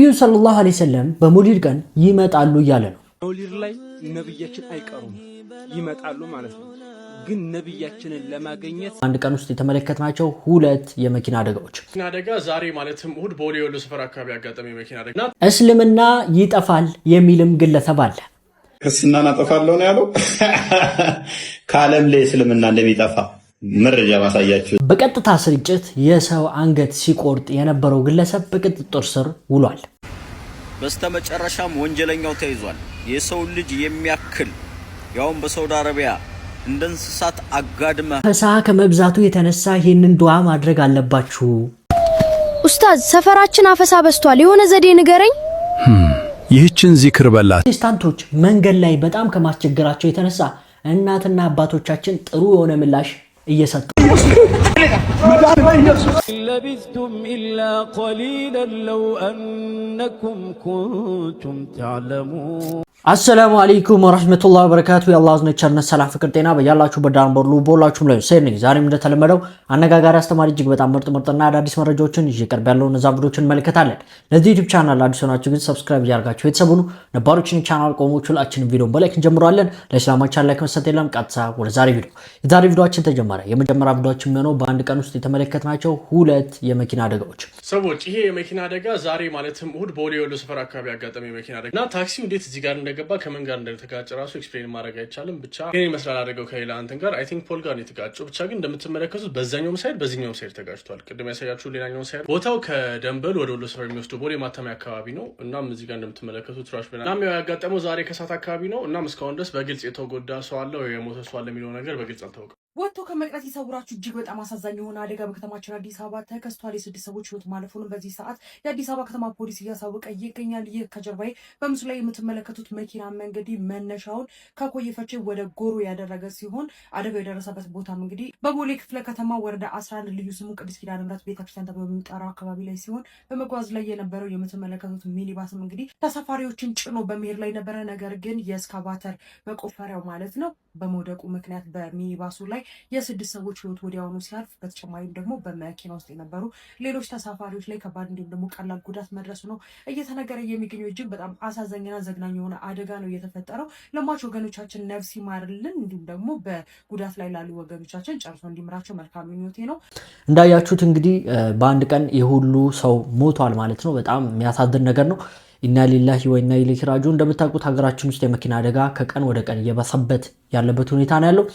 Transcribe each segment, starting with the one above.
ነብዩ ሰለላሁ ዐለይሂ ወሰለም በመውሊድ ቀን ይመጣሉ እያለ ነው። መውሊድ ላይ ነብያችን አይቀሩም ይመጣሉ ማለት ነው። ግን ነብያችንን ለማግኘት አንድ ቀን ውስጥ የተመለከትናቸው ሁለት የመኪና አደጋዎች አደጋ ዛሬ ማለትም እሁድ ቦሌ ወሎ ሰፈር አካባቢ ያጋጠመ የመኪና አደጋ እስልምና ይጠፋል የሚልም ግለሰብ አለ። ክርስትናን አጠፋለሁ ነው ያለው። ከዓለም ላይ እስልምና እንደሚጠፋ መረጃ ማሳያችሁ። በቀጥታ ስርጭት የሰው አንገት ሲቆርጥ የነበረው ግለሰብ በቁጥጥር ስር ውሏል። በስተመጨረሻም ወንጀለኛው ተይዟል። የሰው ልጅ የሚያክል ያውም በሳውዲ አረቢያ እንደ እንስሳት አጋድመ ፈሳህ ከመብዛቱ የተነሳ ይሄንን ዱዓ ማድረግ አለባችሁ። ኡስታዝ ሰፈራችን አፈሳ በስቷል፣ የሆነ ዘዴ ንገረኝ። ይህችን ዚክር በላት። ፕሮቴስታንቶች መንገድ ላይ በጣም ከማስቸገራቸው የተነሳ እናትና አባቶቻችን ጥሩ የሆነ ምላሽ እየሰጡ لبثتم إلا قليلا لو أنكم كنتم تعلمون السلام عليكم ورحمة الله وبركاته يا الله عزنا ቸርነት ሰላም ፍቅር ጤና በያላችሁ በዳር በርሉ ቦላችሁም ላይ ሰኔ ዛሬም እንደተለመደው አነጋጋሪ አስተማሪ እጅግ በጣም ምርጥና አዳዲስ መረጃዎችን ይዤ ቀርብ ያለው እነዛ ቪዲዮችን እንመለከታለን። ለዚህ ዩቲዩብ ቻናል አዲስ ሆናችሁ ግን ሰብስክራይብ ያርጋችሁ የተሰቡኑ ነባሮችን ቻናል ቆሞቹ ሁላችንም ቪዲዮን በላይክ እንጀምራለን። ለእስላማችን ላይክ መስጠት የለም። ቀጥታ ወደ ዛሬ ቪዲዮ። የዛሬ ቪዲዮአችን ተጀመረ። የመጀመሪያ ቪዲዮአችን የሚሆነው በአንድ ቀን ውስጥ የተመለከትናቸው ሁለት የመኪና አደጋዎች ሰዎች። ይሄ የመኪና አደጋ ዛሬ ማለትም እሁድ ቦሌ ወሎ ሰፈር አካባቢ ያጋጠመ የመኪና አደጋ እና ታክሲው እንዴት እዚህ ጋር እንደገባ ከመን ጋር እንደተጋጨ ራሱ ኤክስፕሌን ማድረግ አይቻልም። ብቻ ግን ይመስላል አደጋው ከሌላ አንተን ጋር አይ ቲንክ ፖል ጋር ነው የተጋጨው። ብቻ ግን እንደምትመለከቱት በዛኛውም ሳይድ በዚህኛውም ሳይድ ተጋጭቷል። ቅድም ያሳያችሁ ሌላኛው ሳይድ ቦታው ከደንበል ወደ ወሎ ሰፈር የሚወስደው ቦሌ ማተሚያ አካባቢ ነው። እናም እዚህ ጋር እንደምትመለከቱት ትራሽ በና እናም ያጋጠመው ዛሬ ከሰዓት አካባቢ ነው። እናም እስካሁን ድረስ በግልጽ የተጎዳ ሰው አለ ወይ የሞተ ሰው አለ የሚለው ነገር በግልጽ አልታወቀም። ወጥቶ ከመቅረት ይሰውራችሁ። እጅግ በጣም አሳዛኝ የሆነ አደጋ በከተማችን አዲስ አበባ ተከስቷል። የስድስት ሰዎች ህይወት ማለፉንም በዚህ ሰዓት የአዲስ አበባ ከተማ ፖሊስ እያሳወቀ ይገኛል። ይህ ከጀርባዬ በምስሉ ላይ የምትመለከቱት መኪና እንግዲህ መነሻውን ከኮየ ፈቼ ወደ ጎሮ ያደረገ ሲሆን አደጋው የደረሰበት ቦታም እንግዲህ በቦሌ ክፍለ ከተማ ወረዳ 11 ልዩ ስሙ ቅድስት ኪዳነ ምሕረት ቤተክርስቲያን ተብሎ በሚጠራው አካባቢ ላይ ሲሆን በመጓዝ ላይ የነበረው የምትመለከቱት ሚኒባስም እንግዲህ ተሳፋሪዎችን ጭኖ በመሄድ ላይ ነበረ። ነገር ግን የኤስካቫተር መቆፈሪያው ማለት ነው በመውደቁ ምክንያት በሚኒባሱ ላይ የስድስት ሰዎች ህይወት ወዲያውኑ ሲያልፍ፣ በተጨማሪም ደግሞ በመኪና ውስጥ የነበሩ ሌሎች ተሳፋሪዎች ላይ ከባድ እንዲሁም ደግሞ ቀላል ጉዳት መድረሱ ነው እየተነገረ የሚገኘው። እጅግ በጣም አሳዛኝና ዘግናኝ የሆነ አደጋ ነው የተፈጠረው። ለሟች ወገኖቻችን ነፍስ ይማርልን፣ እንዲሁም ደግሞ በጉዳት ላይ ላሉ ወገኖቻችን ጨርሶ እንዲምራቸው መልካም ምኞቴ ነው። እንዳያችሁት እንግዲህ በአንድ ቀን የሁሉ ሰው ሞቷል ማለት ነው። በጣም የሚያሳዝን ነገር ነው። ኢና ሊላሂ ወኢና ኢለይሂ ራጂዑን። እንደምታውቁት ሀገራችን ውስጥ የመኪና አደጋ ከቀን ወደ ቀን እየበሰበት ያለበት ሁኔታ ነው ያለው።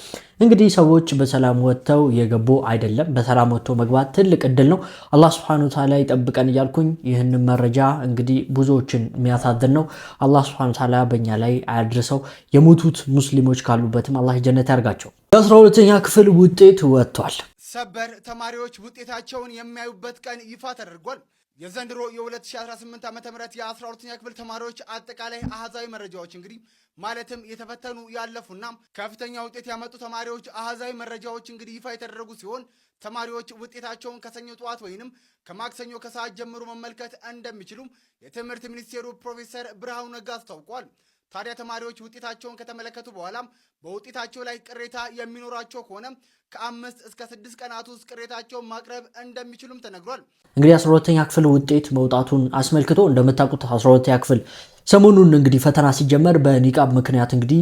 እንግዲህ ሰዎች በሰላም ወጥተው የገቡ አይደለም። በሰላም ወጥቶ መግባት ትልቅ እድል ነው። አላህ Subhanahu Wa Ta'ala ይጠብቀን እያልኩኝ ይህን መረጃ እንግዲህ ብዙዎችን የሚያሳዝን ነው። አላህ Subhanahu Wa Ta'ala በእኛ ላይ አያድርሰው። የሞቱት ሙስሊሞች ካሉበትም አላህ ጀነት ያርጋቸው። የ12ኛ ክፍል ውጤት ወጥቷል። ሰበር ተማሪዎች ውጤታቸውን የሚያዩበት ቀን ይፋ ተደርጓል። የዘንድሮ የ2018 ዓ.ም የ12ኛ ክፍል ተማሪዎች አጠቃላይ አሃዛዊ መረጃዎች እንግዲህ ማለትም የተፈተኑ ያለፉና ከፍተኛ ውጤት ያመጡ ተማሪዎች አሃዛዊ መረጃዎች እንግዲህ ይፋ የተደረጉ ሲሆን ተማሪዎች ውጤታቸውን ከሰኞ ጠዋት ወይንም ከማክሰኞ ከሰዓት ጀምሮ መመልከት እንደሚችሉ የትምህርት ሚኒስቴሩ ፕሮፌሰር ብርሃኑ ነጋ አስታውቋል። ታዲያ ተማሪዎች ውጤታቸውን ከተመለከቱ በኋላም በውጤታቸው ላይ ቅሬታ የሚኖራቸው ከሆነ ከ5 እስከ 6 ቀናት ውስጥ ቅሬታቸውን ማቅረብ እንደሚችሉም ተነግሯል። እንግዲህ 12ኛ ክፍል ውጤት መውጣቱን አስመልክቶ እንደምታውቁት 12ኛ ክፍል ሰሞኑን እንግዲህ ፈተና ሲጀመር በኒቃብ ምክንያት እንግዲህ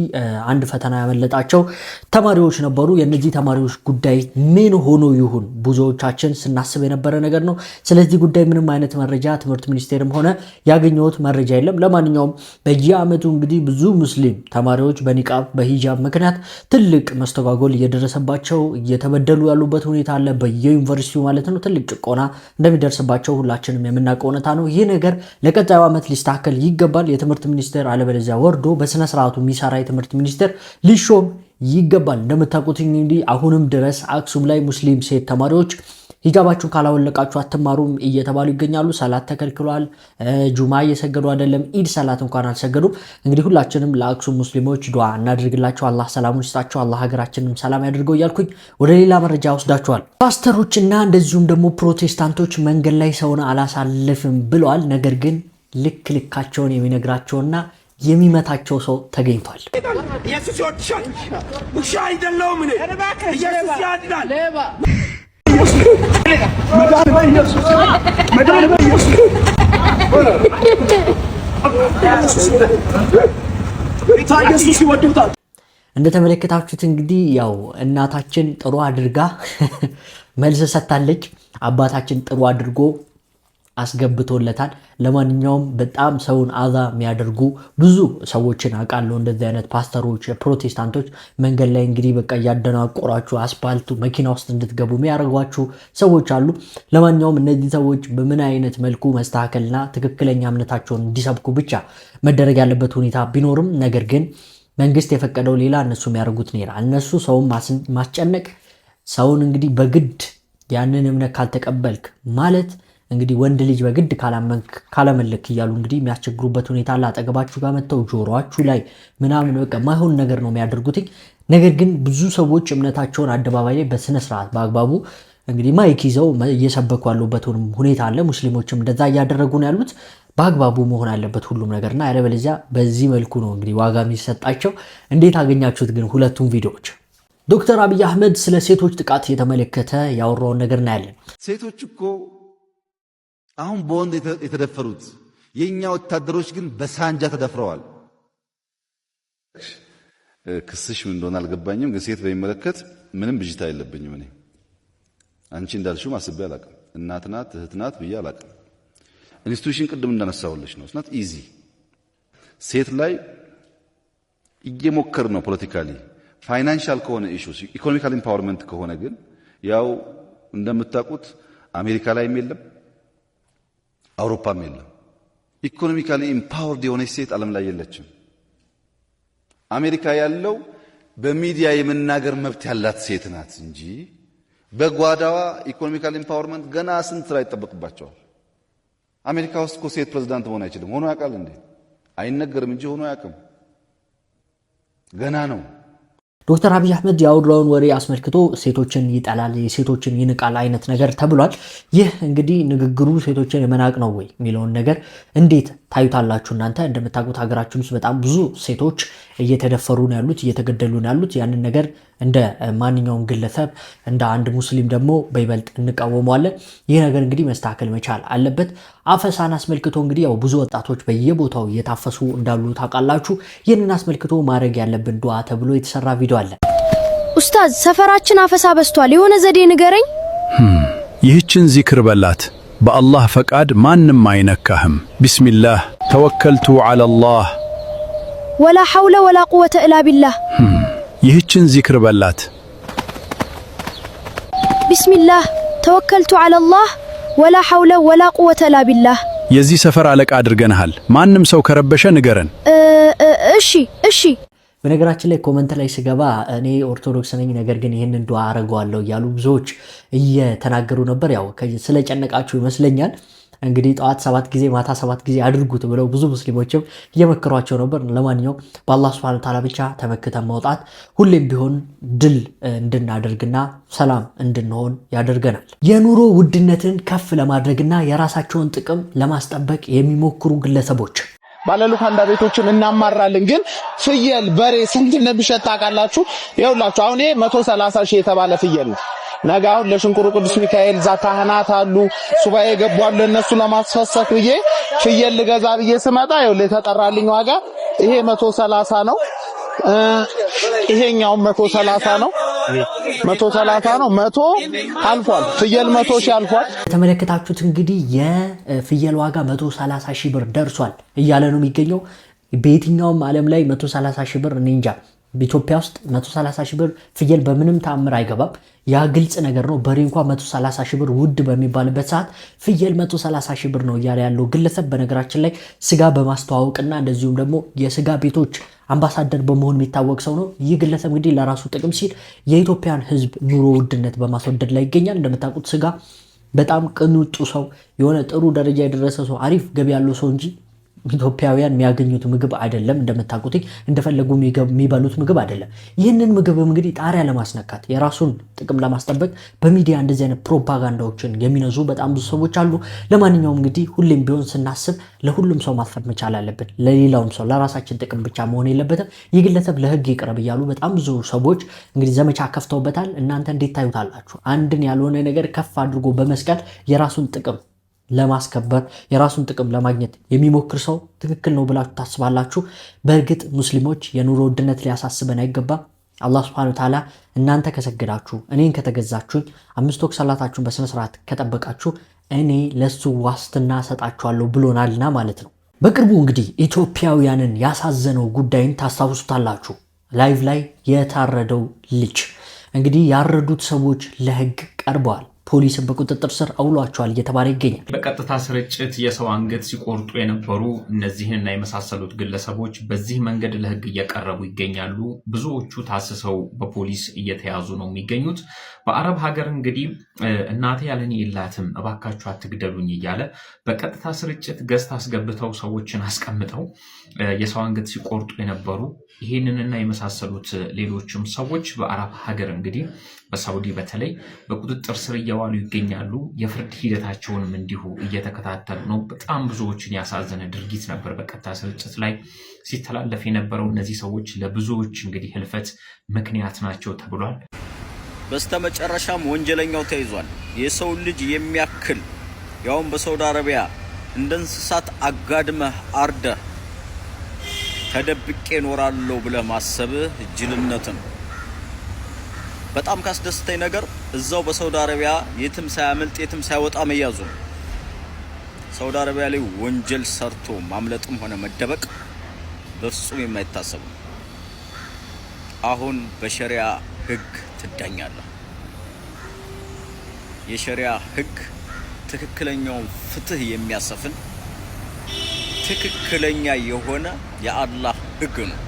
አንድ ፈተና ያመለጣቸው ተማሪዎች ነበሩ። የነዚህ ተማሪዎች ጉዳይ ምን ሆኖ ይሁን ብዙዎቻችን ስናስብ የነበረ ነገር ነው። ስለዚህ ጉዳይ ምንም አይነት መረጃ ትምህርት ሚኒስቴርም ሆነ ያገኘሁት መረጃ የለም። ለማንኛውም በየአመቱ እንግዲህ ብዙ ሙስሊም ተማሪዎች በኒቃብ በሂጃብ ምክንያት ትልቅ መስተጓጎል እየደረሰባቸው እየተበደሉ ያሉበት ሁኔታ አለ። በየዩኒቨርሲቲው ማለት ነው ትልቅ ጭቆና እንደሚደርስባቸው ሁላችንም የምናውቀው እውነታ ነው። ይህ ነገር ለቀጣዩ አመት ሊስተካከል ይገባል። የትምህርት ሚኒስቴር አለበለዚያ ወርዶ በስነ ስርዓቱ የሚሰራ የትምህርት ሚኒስቴር ሊሾም ይገባል። እንደምታውቁት እንግዲህ አሁንም ድረስ አክሱም ላይ ሙስሊም ሴት ተማሪዎች ሂጃባችሁን ካላወለቃችሁ አትማሩም እየተባሉ ይገኛሉ። ሰላት ተከልክሏል። ጁማ እየሰገዱ አይደለም። ኢድ ሰላት እንኳን አልሰገዱም። እንግዲህ ሁላችንም ለአክሱም ሙስሊሞች ዱዓ እናድርግላቸው። አላህ ሰላሙን ይስጣቸው። አላህ ሀገራችንን ሰላም ያድርገው እያልኩኝ ወደ ሌላ መረጃ ወስዳችኋል። ፓስተሮችና እንደዚሁም ደግሞ ፕሮቴስታንቶች መንገድ ላይ ሰውን አላሳልፍም ብለዋል። ነገር ግን ልክ ልካቸውን የሚነግራቸውና የሚመታቸው ሰው ተገኝቷል። ኢየሱስ ይወድሻል። ውሻ አይደለሁም እኔ። ኢየሱስ ያድናል። መዳን በኢየሱስ እንደተመለከታችሁት እንግዲህ ያው እናታችን ጥሩ አድርጋ መልስ ሰጥታለች። አባታችን ጥሩ አድርጎ አስገብቶለታል። ለማንኛውም በጣም ሰውን አዛ የሚያደርጉ ብዙ ሰዎችን አውቃለሁ። እንደዚህ አይነት ፓስተሮች፣ ፕሮቴስታንቶች መንገድ ላይ እንግዲህ በቃ እያደናቆራችሁ አስፓልቱ መኪና ውስጥ እንድትገቡ የሚያደርጓችሁ ሰዎች አሉ። ለማንኛውም እነዚህ ሰዎች በምን አይነት መልኩ መስተካከልና ትክክለኛ እምነታቸውን እንዲሰብኩ ብቻ መደረግ ያለበት ሁኔታ ቢኖርም ነገር ግን መንግስት የፈቀደው ሌላ፣ እነሱ የሚያደርጉት ሌላ። እነሱ ሰውን ማስጨነቅ፣ ሰውን እንግዲህ በግድ ያንን እምነት ካልተቀበልክ ማለት እንግዲህ ወንድ ልጅ በግድ ካላመለክ እያሉ እንግዲህ የሚያስቸግሩበት ሁኔታ አለ። አጠገባችሁ ጋር መጥተው ጆሮአችሁ ላይ ምናምን በቃ ማይሆን ነገር ነው የሚያደርጉት። ነገር ግን ብዙ ሰዎች እምነታቸውን አደባባይ ላይ በስነ ስርዓት በአግባቡ እንግዲህ ማይክ ይዘው እየሰበኩ ያሉበት ሁኔታ አለ። ሙስሊሞችም እንደዛ እያደረጉ ነው ያሉት። በአግባቡ መሆን አለበት ሁሉም ነገርና ያለበለዚያ በዚህ መልኩ ነው እንግዲህ ዋጋ የሚሰጣቸው። እንዴት አገኛችሁት ግን ሁለቱም ቪዲዮዎች? ዶክተር አብይ አህመድ ስለ ሴቶች ጥቃት የተመለከተ ያወራውን ነገር እናያለን። ሴቶች እኮ አሁን በወንድ የተደፈሩት የኛ ወታደሮች ግን በሳንጃ ተደፍረዋል። ክስሽ ምን እንደሆነ አልገባኝም፣ ግን ሴት በሚመለከት ምንም ብዥታ የለብኝም። እኔ አንቺ እንዳልሽው አስቤ አላቅም። እናት ናት እህት ናት ብዬ አላቅም። ኢንስቲትዩሽን ቅድም እንዳነሳሁልሽ ነው። ስናት ኢዚ ሴት ላይ እየሞከር ነው ፖለቲካሊ ፋይናንሻል ከሆነ ኢሹስ ኢኮኖሚካል ኢምፓወርመንት ከሆነ ግን ያው እንደምታውቁት አሜሪካ ላይም የለም አውሮፓም የለም። ኢኮኖሚካሊ ኢምፓወርድ የሆነች ሴት ዓለም ላይ የለችም። አሜሪካ ያለው በሚዲያ የመናገር መብት ያላት ሴት ናት እንጂ በጓዳዋ ኢኮኖሚካል ኢምፓወርመንት ገና ስንት ስራ ይጠበቅባቸዋል። አሜሪካ ውስጥ እኮ ሴት ፕሬዝዳንት መሆን አይችልም። ሆኖ ያውቃል እንዴ? አይነገርም እንጂ ሆኖ ያውቅም። ገና ነው። ዶክተር አብይ አህመድ ያወራውን ወሬ አስመልክቶ ሴቶችን ይጠላል፣ የሴቶችን ይንቃል አይነት ነገር ተብሏል። ይህ እንግዲህ ንግግሩ ሴቶችን የመናቅ ነው ወይ የሚለውን ነገር እንዴት ታዩታላችሁ እናንተ? እንደምታውቁት ሀገራችን ውስጥ በጣም ብዙ ሴቶች እየተደፈሩ ነው ያሉት፣ እየተገደሉ ነው ያሉት። ያንን ነገር እንደ ማንኛውም ግለሰብ እንደ አንድ ሙስሊም ደግሞ በይበልጥ እንቃወመዋለን። ይህ ነገር እንግዲህ መስተካከል መቻል አለበት። አፈሳን አስመልክቶ እንግዲህ ያው ብዙ ወጣቶች በየቦታው እየታፈሱ እንዳሉ ታውቃላችሁ። ይህንን አስመልክቶ ማድረግ ያለብን ዱዓ ተብሎ የተሰራ ቪዲዮ አለ። ኡስታዝ ሰፈራችን አፈሳ በስቷል፣ የሆነ ዘዴ ንገረኝ። ይህችን ዚክር በላት፣ በአላህ ፈቃድ ማንም አይነካህም። ቢስሚላህ ተወከልቱ ዐለላህ ወላ ሐውለ ወላ ቁወተ ኢላ ቢላህ። ይህችን ዚክር በላት፣ ቢስሚላህ ተወከልቱ ዐለላህ ወላ ሐውለ ወላ ቁወተ ኢላ ቢላህ። የዚህ ሰፈር አለቃ አድርገንሃል። ማንም ሰው ከረበሸ ንገረን። እሺ። በነገራችን ላይ ኮመንት ላይ ስገባ እኔ ኦርቶዶክስ ነኝ ነገር ግን ይህንን ዱዓ አረጋለሁ እያሉ ብዙዎች እየተናገሩ ነበር። ያው ስለጨነቃችሁ ይመስለኛል እንግዲህ ጠዋት 7 ጊዜ ማታ 7 ጊዜ አድርጉት ብለው ብዙ ሙስሊሞችም እየመከሯቸው ነበር። ለማንኛውም በአላህ ሱብሓነሁ ወተዓላ ብቻ ተመክተን መውጣት ሁሌም ቢሆን ድል እንድናደርግና ሰላም እንድንሆን ያደርገናል። የኑሮ ውድነትን ከፍ ለማድረግና የራሳቸውን ጥቅም ለማስጠበቅ የሚሞክሩ ግለሰቦች ባለሉካንዳ ቤቶችን እናማራለን። ግን ፍየል በሬ ስንት እንደሚሸጥ ታውቃላችሁ? ይኸውላችሁ አሁን 130 ሺህ የተባለ ፍየል ነው። ነገ አሁን ለሽንኩሩ ቅዱስ ሚካኤል ዛ ካህናት አሉ ሱባኤ ገቧል። ለነሱ ለማስፈሰክ ብዬ ፍየል ልገዛ ብዬ ስመጣ ይኸውልህ የተጠራልኝ ዋጋ ይሄ 130 ነው። ይሄኛው 130 ነው። 130 ነው። 100 አልፏል። ፍየል 100 ሺህ አልፏል። የተመለከታችሁት እንግዲህ የፍየል ዋጋ 130 ሺህ ብር ደርሷል እያለ ነው የሚገኘው። በየትኛውም ዓለም ላይ 130 ሺህ ብር እኔ እንጃ። በኢትዮጵያ ውስጥ 130 ሺህ ብር ፍየል በምንም ተአምር አይገባም። ያ ግልጽ ነገር ነው። በሬ እንኳን 130 ሺህ ብር ውድ በሚባልበት ሰዓት ፍየል 130 ሺህ ብር ነው እያለ ያለው ግለሰብ በነገራችን ላይ ስጋ በማስተዋወቅና እንደዚሁም ደግሞ የስጋ ቤቶች አምባሳደር በመሆን የሚታወቅ ሰው ነው። ይህ ግለሰብ እንግዲህ ለራሱ ጥቅም ሲል የኢትዮጵያን ሕዝብ ኑሮ ውድነት በማስወደድ ላይ ይገኛል። እንደምታውቁት ስጋ በጣም ቅንጡ ሰው የሆነ ጥሩ ደረጃ የደረሰ ሰው አሪፍ ገቢ ያለው ሰው እንጂ ኢትዮጵያውያን የሚያገኙት ምግብ አይደለም። እንደምታውቁት እንደፈለጉ የሚበሉት ምግብ አይደለም። ይህንን ምግብ እንግዲህ ጣሪያ ለማስነካት የራሱን ጥቅም ለማስጠበቅ በሚዲያ እንደዚህ አይነት ፕሮፓጋንዳዎችን የሚነዙ በጣም ብዙ ሰዎች አሉ። ለማንኛውም እንግዲህ ሁሌም ቢሆን ስናስብ ለሁሉም ሰው ማስፈር መቻል አለብን። ለሌላውም ሰው ለራሳችን ጥቅም ብቻ መሆን የለበትም። ይህ ግለሰብ ለህግ ይቅረብ እያሉ በጣም ብዙ ሰዎች እንግዲህ ዘመቻ ከፍተውበታል። እናንተ እንዴት ታዩታላችሁ? አንድን ያልሆነ ነገር ከፍ አድርጎ በመስቀል የራሱን ጥቅም ለማስከበር የራሱን ጥቅም ለማግኘት የሚሞክር ሰው ትክክል ነው ብላችሁ ታስባላችሁ? በእርግጥ ሙስሊሞች የኑሮ ውድነት ሊያሳስበን አይገባም። አላህ Subhanahu Wa Ta'ala እናንተ ከሰገዳችሁ እኔን ከተገዛችሁኝ 5 ወቅት ሰላታችሁን በስነ ስርዓት ከጠበቃችሁ እኔ ለሱ ዋስትና ሰጣችኋለሁ ብሎናልና ማለት ነው። በቅርቡ እንግዲህ ኢትዮጵያውያንን ያሳዘነው ጉዳይን ታስታውሱታላችሁ። ላይቭ ላይ የታረደው ልጅ እንግዲህ ያረዱት ሰዎች ለህግ ቀርበዋል። ፖሊስን በቁጥጥር ስር አውሏቸዋል እየተባለ ይገኛል። በቀጥታ ስርጭት የሰው አንገት ሲቆርጡ የነበሩ እነዚህንና የመሳሰሉት ግለሰቦች በዚህ መንገድ ለህግ እየቀረቡ ይገኛሉ። ብዙዎቹ ታስሰው በፖሊስ እየተያዙ ነው የሚገኙት። በአረብ ሀገር እንግዲህ እናቴ ያለኔ የላትም እባካችሁ አትግደሉኝ እያለ በቀጥታ ስርጭት ገዝት አስገብተው ሰዎችን አስቀምጠው የሰው አንገት ሲቆርጡ የነበሩ ይህንንና የመሳሰሉት ሌሎችም ሰዎች በአረብ ሀገር እንግዲህ በሳውዲ በተለይ በቁጥጥር ስር እየዋሉ ይገኛሉ። የፍርድ ሂደታቸውንም እንዲሁ እየተከታተሉ ነው። በጣም ብዙዎችን ያሳዘነ ድርጊት ነበር በቀጥታ ስርጭት ላይ ሲተላለፍ የነበረው። እነዚህ ሰዎች ለብዙዎች እንግዲህ ህልፈት ምክንያት ናቸው ተብሏል። በስተመጨረሻም ወንጀለኛው ተይዟል። የሰው ልጅ የሚያክል ያውም በሳውዲ አረቢያ እንደ እንስሳት አጋድመህ አርደህ ተደብቄ እኖራለሁ ብለህ ማሰብህ ጅልነት ነው። በጣም ካስደስተኝ ነገር እዛው በሳውዲ አረቢያ የትም ሳያመልጥ የትም ሳይወጣ መያዙ ነው። ሳውዲ አረቢያ ላይ ወንጀል ሰርቶ ማምለጥም ሆነ መደበቅ በፍጹም የማይታሰብ ነው። አሁን በሸሪዓ ህግ ትዳኛለህ። የሸሪዓ ህግ ትክክለኛውን ፍትህ የሚያሰፍን ትክክለኛ የሆነ የአላህ ህግ ነው።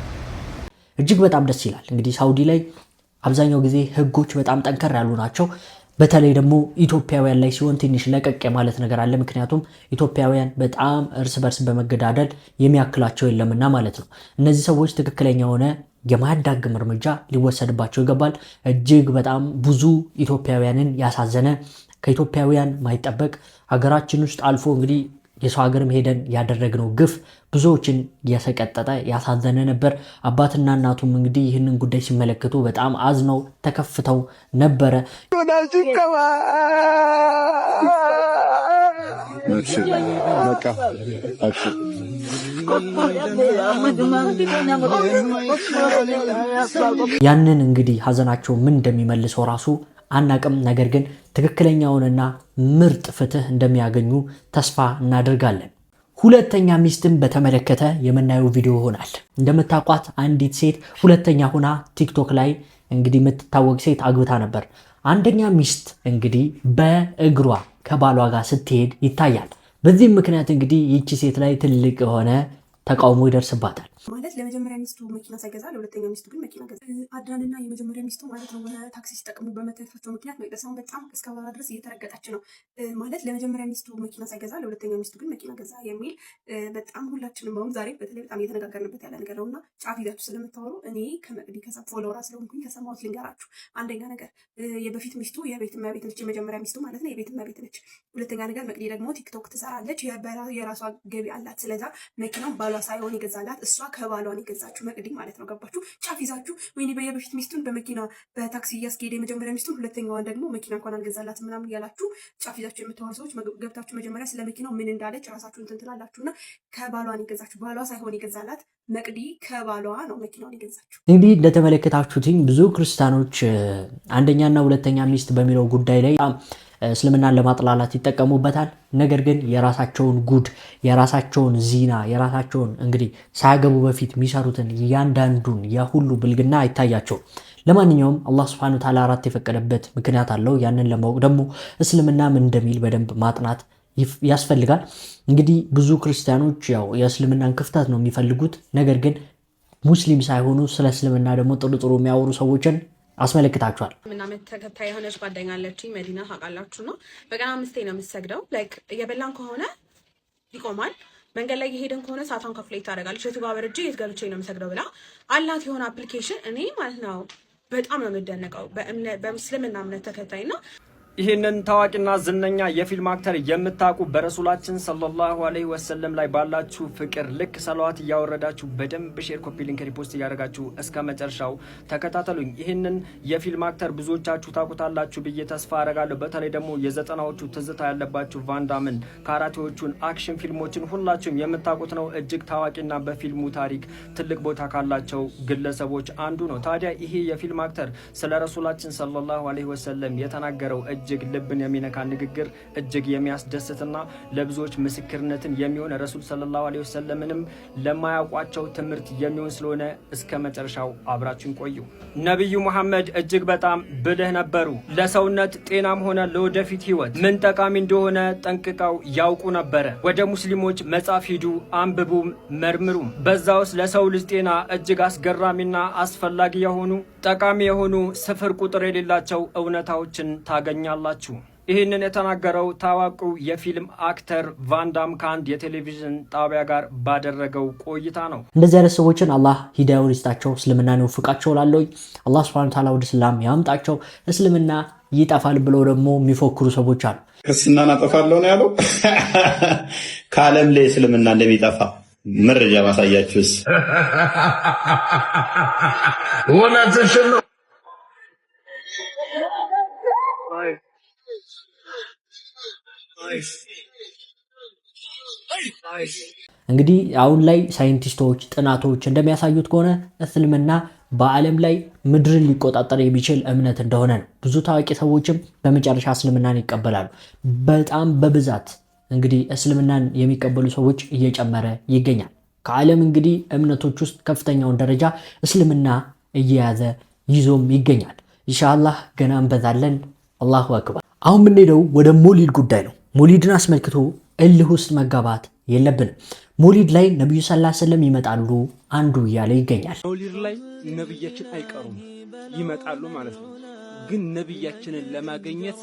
እጅግ በጣም ደስ ይላል። እንግዲህ ሳውዲ ላይ አብዛኛው ጊዜ ህጎች በጣም ጠንከር ያሉ ናቸው። በተለይ ደግሞ ኢትዮጵያውያን ላይ ሲሆን ትንሽ ለቀቅ ማለት ነገር አለ። ምክንያቱም ኢትዮጵያውያን በጣም እርስ በርስ በመገዳደል የሚያክላቸው የለምና ማለት ነው። እነዚህ ሰዎች ትክክለኛ የሆነ የማያዳግም እርምጃ ሊወሰድባቸው ይገባል። እጅግ በጣም ብዙ ኢትዮጵያውያንን ያሳዘነ ከኢትዮጵያውያን ማይጠበቅ ሀገራችን ውስጥ አልፎ እንግዲህ የሰው ሀገርም ሄደን ያደረግነው ግፍ ብዙዎችን ያሰቀጠጠ ያሳዘነ ነበር። አባትና እናቱም እንግዲህ ይህንን ጉዳይ ሲመለከቱ በጣም አዝነው ተከፍተው ነበረ። ያንን እንግዲህ ሀዘናቸው ምን እንደሚመልሰው ራሱ አናቅም። ነገር ግን ትክክለኛውንና ምርጥ ፍትህ እንደሚያገኙ ተስፋ እናደርጋለን። ሁለተኛ ሚስትን በተመለከተ የምናየው ቪዲዮ ይሆናል። እንደምታውቋት አንዲት ሴት ሁለተኛ ሆና ቲክቶክ ላይ እንግዲህ የምትታወቅ ሴት አግብታ ነበር። አንደኛ ሚስት እንግዲህ በእግሯ ከባሏ ጋር ስትሄድ ይታያል። በዚህም ምክንያት እንግዲህ ይቺ ሴት ላይ ትልቅ የሆነ ተቃውሞ ይደርስባታል። ማለት ለመጀመሪያ ሚስቱ መኪና ሳይገዛ ለሁለተኛ ሚስቱ ግን መኪና ገዛ። አድናንና የመጀመሪያ ሚስቱ ማለት ነው ታክሲ ሲጠቀሙ በመታየታቸው ምክንያት መቅደሳውን በጣም እስከ አባራ ድረስ እየተረገጠች ነው። ማለት ለመጀመሪያ ሚስቱ መኪና ሳይገዛ ለሁለተኛ ሚስቱ ግን መኪና ገዛ የሚል በጣም ሁላችንም አሁን ዛሬ በተለይ በጣም እየተነጋገርንበት ያለ ነገር ነውና ጫፍ ይዛችሁ ስለምታወሩ እኔ ከመቅዲ ከሳት ፎሎወራ ስለሆንኩኝ ከሰማሁት ልንገራችሁ። አንደኛ ነገር የበፊት ሚስቱ የቤት እመቤት ነች፣ የመጀመሪያ ሚስቱ ማለት ነው የቤት እመቤት ነች። ሁለተኛ ነገር መቅዲ ደግሞ ቲክቶክ ትሰራለች፣ የራሷ ገቢ አላት። ስለዛ መኪናው ባሏ ሳይሆን የገዛላት እሷ ከባሏን የገዛችሁ መቅዲ ማለት ነው። ገባችሁ? ጫፍ ይዛችሁ ወይኔ በየበፊት ሚስቱን በመኪና በታክሲ እያስኬደ የመጀመሪያ ሚስቱን ሁለተኛዋን ደግሞ መኪና እንኳን አልገዛላት ምናምን እያላችሁ ጫፍ ይዛችሁ የምታወሩ ሰዎች ገብታችሁ መጀመሪያ ስለ መኪናው ምን እንዳለች ራሳችሁን እንትን ትላላችሁና ከባሏን የገዛችሁ ባሏ ሳይሆን የገዛላት መቅዲ ከባሏ ነው መኪናውን የገዛችሁ። እንግዲህ እንደተመለከታችሁትኝ ብዙ ክርስቲያኖች አንደኛና ሁለተኛ ሚስት በሚለው ጉዳይ ላይ እስልምናን ለማጥላላት ይጠቀሙበታል። ነገር ግን የራሳቸውን ጉድ የራሳቸውን ዚና የራሳቸውን እንግዲህ ሳያገቡ በፊት የሚሰሩትን እያንዳንዱን የሁሉ ብልግና አይታያቸው። ለማንኛውም አላህ Subhanahu Wa Ta'ala አራት የፈቀደበት ምክንያት አለው። ያንን ለማወቅ ደግሞ እስልምና ምን እንደሚል በደንብ ማጥናት ያስፈልጋል። እንግዲህ ብዙ ክርስቲያኖች ያው የእስልምናን ክፍተት ነው የሚፈልጉት። ነገር ግን ሙስሊም ሳይሆኑ ስለ እስልምና ደግሞ ጥሩ የሚያወሩ ሰዎችን አስመለክታችኋል። ምናምን ተከታይ የሆነች ጓደኛ አለችኝ መዲና ታውቃላችሁ ነው። በቀን 5 ነው የምትሰግደው። ላይክ እየበላን ከሆነ ይቆማል፣ መንገድ ላይ እየሄድን ከሆነ ሰዓቷን ካልኩሌት ታደርጋለች። የቱ ጋር በርጄ የት ገብቼ ነው የምሰግደው ብላ አላት የሆነ አፕሊኬሽን። እኔ ማለት ነው በጣም ነው የምደነቀው በእስልምና እምነት ተከታይና ይህንን ታዋቂና ዝነኛ የፊልም አክተር የምታውቁ በረሱላችን ሰለላሁ ዐለይሂ ወሰለም ላይ ባላችሁ ፍቅር ልክ ሰላዋት እያወረዳችሁ በደንብ ሼር፣ ኮፒ ሊንክ፣ ሪፖስት እያደረጋችሁ እስከ መጨረሻው ተከታተሉኝ። ይህንን የፊልም አክተር ብዙዎቻችሁ ታውቁታላችሁ ብዬ ተስፋ አረጋለሁ። በተለይ ደግሞ የዘጠናዎቹ ትዝታ ያለባችሁ ቫንዳምን፣ ካራቴዎቹን፣ አክሽን ፊልሞችን ሁላችሁም የምታውቁት ነው። እጅግ ታዋቂና በፊልሙ ታሪክ ትልቅ ቦታ ካላቸው ግለሰቦች አንዱ ነው። ታዲያ ይሄ የፊልም አክተር ስለ ረሱላችን ሰለላሁ ዐለይሂ ወሰለም የተናገረው እጅግ ልብን የሚነካ ንግግር እጅግ የሚያስደስትና ለብዙዎች ምስክርነትን የሚሆን ረሱል ሰለላሁ ዐለይሂ ወሰለምንም ለማያውቋቸው ትምህርት የሚሆን ስለሆነ እስከ መጨረሻው አብራችሁን ቆዩ። ነብዩ መሐመድ እጅግ በጣም ብልህ ነበሩ። ለሰውነት ጤናም ሆነ ለወደፊት ህይወት ምን ጠቃሚ እንደሆነ ጠንቅቀው ያውቁ ነበረ። ወደ ሙስሊሞች መጽሐፍ ሂዱ፣ አንብቡም፣ መርምሩም። በዛውስ ለሰው ልጅ ጤና እጅግ አስገራሚና አስፈላጊ የሆኑ ጠቃሚ የሆኑ ስፍር ቁጥር የሌላቸው እውነታዎችን ታገኛላችሁ። ይህንን የተናገረው ታዋቂው የፊልም አክተር ቫንዳም ከአንድ የቴሌቪዥን ጣቢያ ጋር ባደረገው ቆይታ ነው። እንደዚህ አይነት ሰዎችን አላህ ሂዳያውን ይስጣቸው፣ እስልምናን ይወፍቃቸው። ላለኝ አላህ ሱብሓነሁ ወተዓላ ወደ እስላም ያምጣቸው። እስልምና ይጠፋል ብለው ደግሞ የሚፎክሩ ሰዎች አሉ። ክርስትናን አጠፋለሁ ነው ያለው። ከዓለም ላይ እስልምና እንደሚጠፋ መረጃ ማሳያችሁስ? እውነትሽን ነው። እንግዲህ አሁን ላይ ሳይንቲስቶች ጥናቶች እንደሚያሳዩት ከሆነ እስልምና በዓለም ላይ ምድርን ሊቆጣጠር የሚችል እምነት እንደሆነ ነው። ብዙ ታዋቂ ሰዎችም በመጨረሻ እስልምናን ይቀበላሉ። በጣም በብዛት እንግዲህ እስልምናን የሚቀበሉ ሰዎች እየጨመረ ይገኛል። ከዓለም እንግዲህ እምነቶች ውስጥ ከፍተኛውን ደረጃ እስልምና እየያዘ ይዞም ይገኛል። ኢንሻአላህ ገና እንበዛለን። አላሁ አክበር። አሁን የምንሄደው ወደ ሞሊድ ጉዳይ ነው። ሞሊድን አስመልክቶ እልህ ውስጥ መጋባት የለብንም። ሞሊድ ላይ ነብዩ ሰለላሁ ዐለይሂ ወሰለም ይመጣሉ አንዱ እያለ ይገኛል። ሞሊድ ላይ ነብያችን አይቀሩም፣ ይመጣሉ ማለት ነው። ግን ነብያችንን ለማግኘት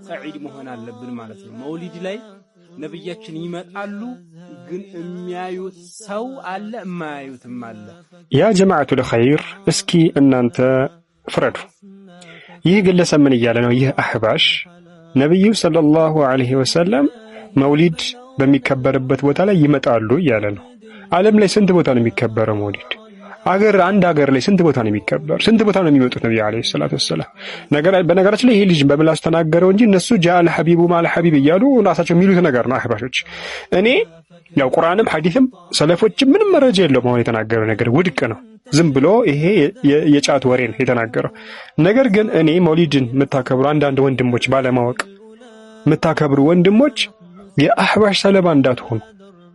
ሰዒድ መሆን አለብን ማለት ነው። ሞሊድ ላይ ነብያችን ይመጣሉ፣ ግን የሚያዩት ሰው አለ፣ የማያዩትም አለ። ያ ጀማዓቱል ኸይር፣ እስኪ እናንተ ፍረዱ። ይህ ግለሰብ ምን እያለ ነው? ይህ አህባሽ ነብዩ ሰለላሁ ዐለይሂ ወሰለም መውሊድ በሚከበርበት ቦታ ላይ ይመጣሉ እያለ ነው። ዓለም ላይ ስንት ቦታ ነው የሚከበረው መውሊድ? አንድ ሀገር ላይ ስንት ቦታ ነው የሚከበር? ስንት ቦታ ነው የሚመጡት ነብዩ አለይሂ ሰላቱ ወሰለም? በነገራችን ላይ ይሄ ልጅ በምላስ ተናገረው እንጂ እነሱ ጃአል ሐቢቡ ማል ሐቢብ እያሉ ራሳቸው የሚሉት ነገር ነው አህባሾች። እኔ ያው ቁርአንም ሐዲስም ሰለፎችም ምንም መረጃ የለውም። አሁን የተናገረው ነገር ውድቅ ነው። ዝም ብሎ ይሄ የጫት ወሬ ነው የተናገረው። ነገር ግን እኔ መውሊድን የምታከብሩ አንዳንድ ወንድሞች፣ ባለማወቅ የምታከብሩ ወንድሞች የአህባሽ ሰለባ እንዳትሆኑ፣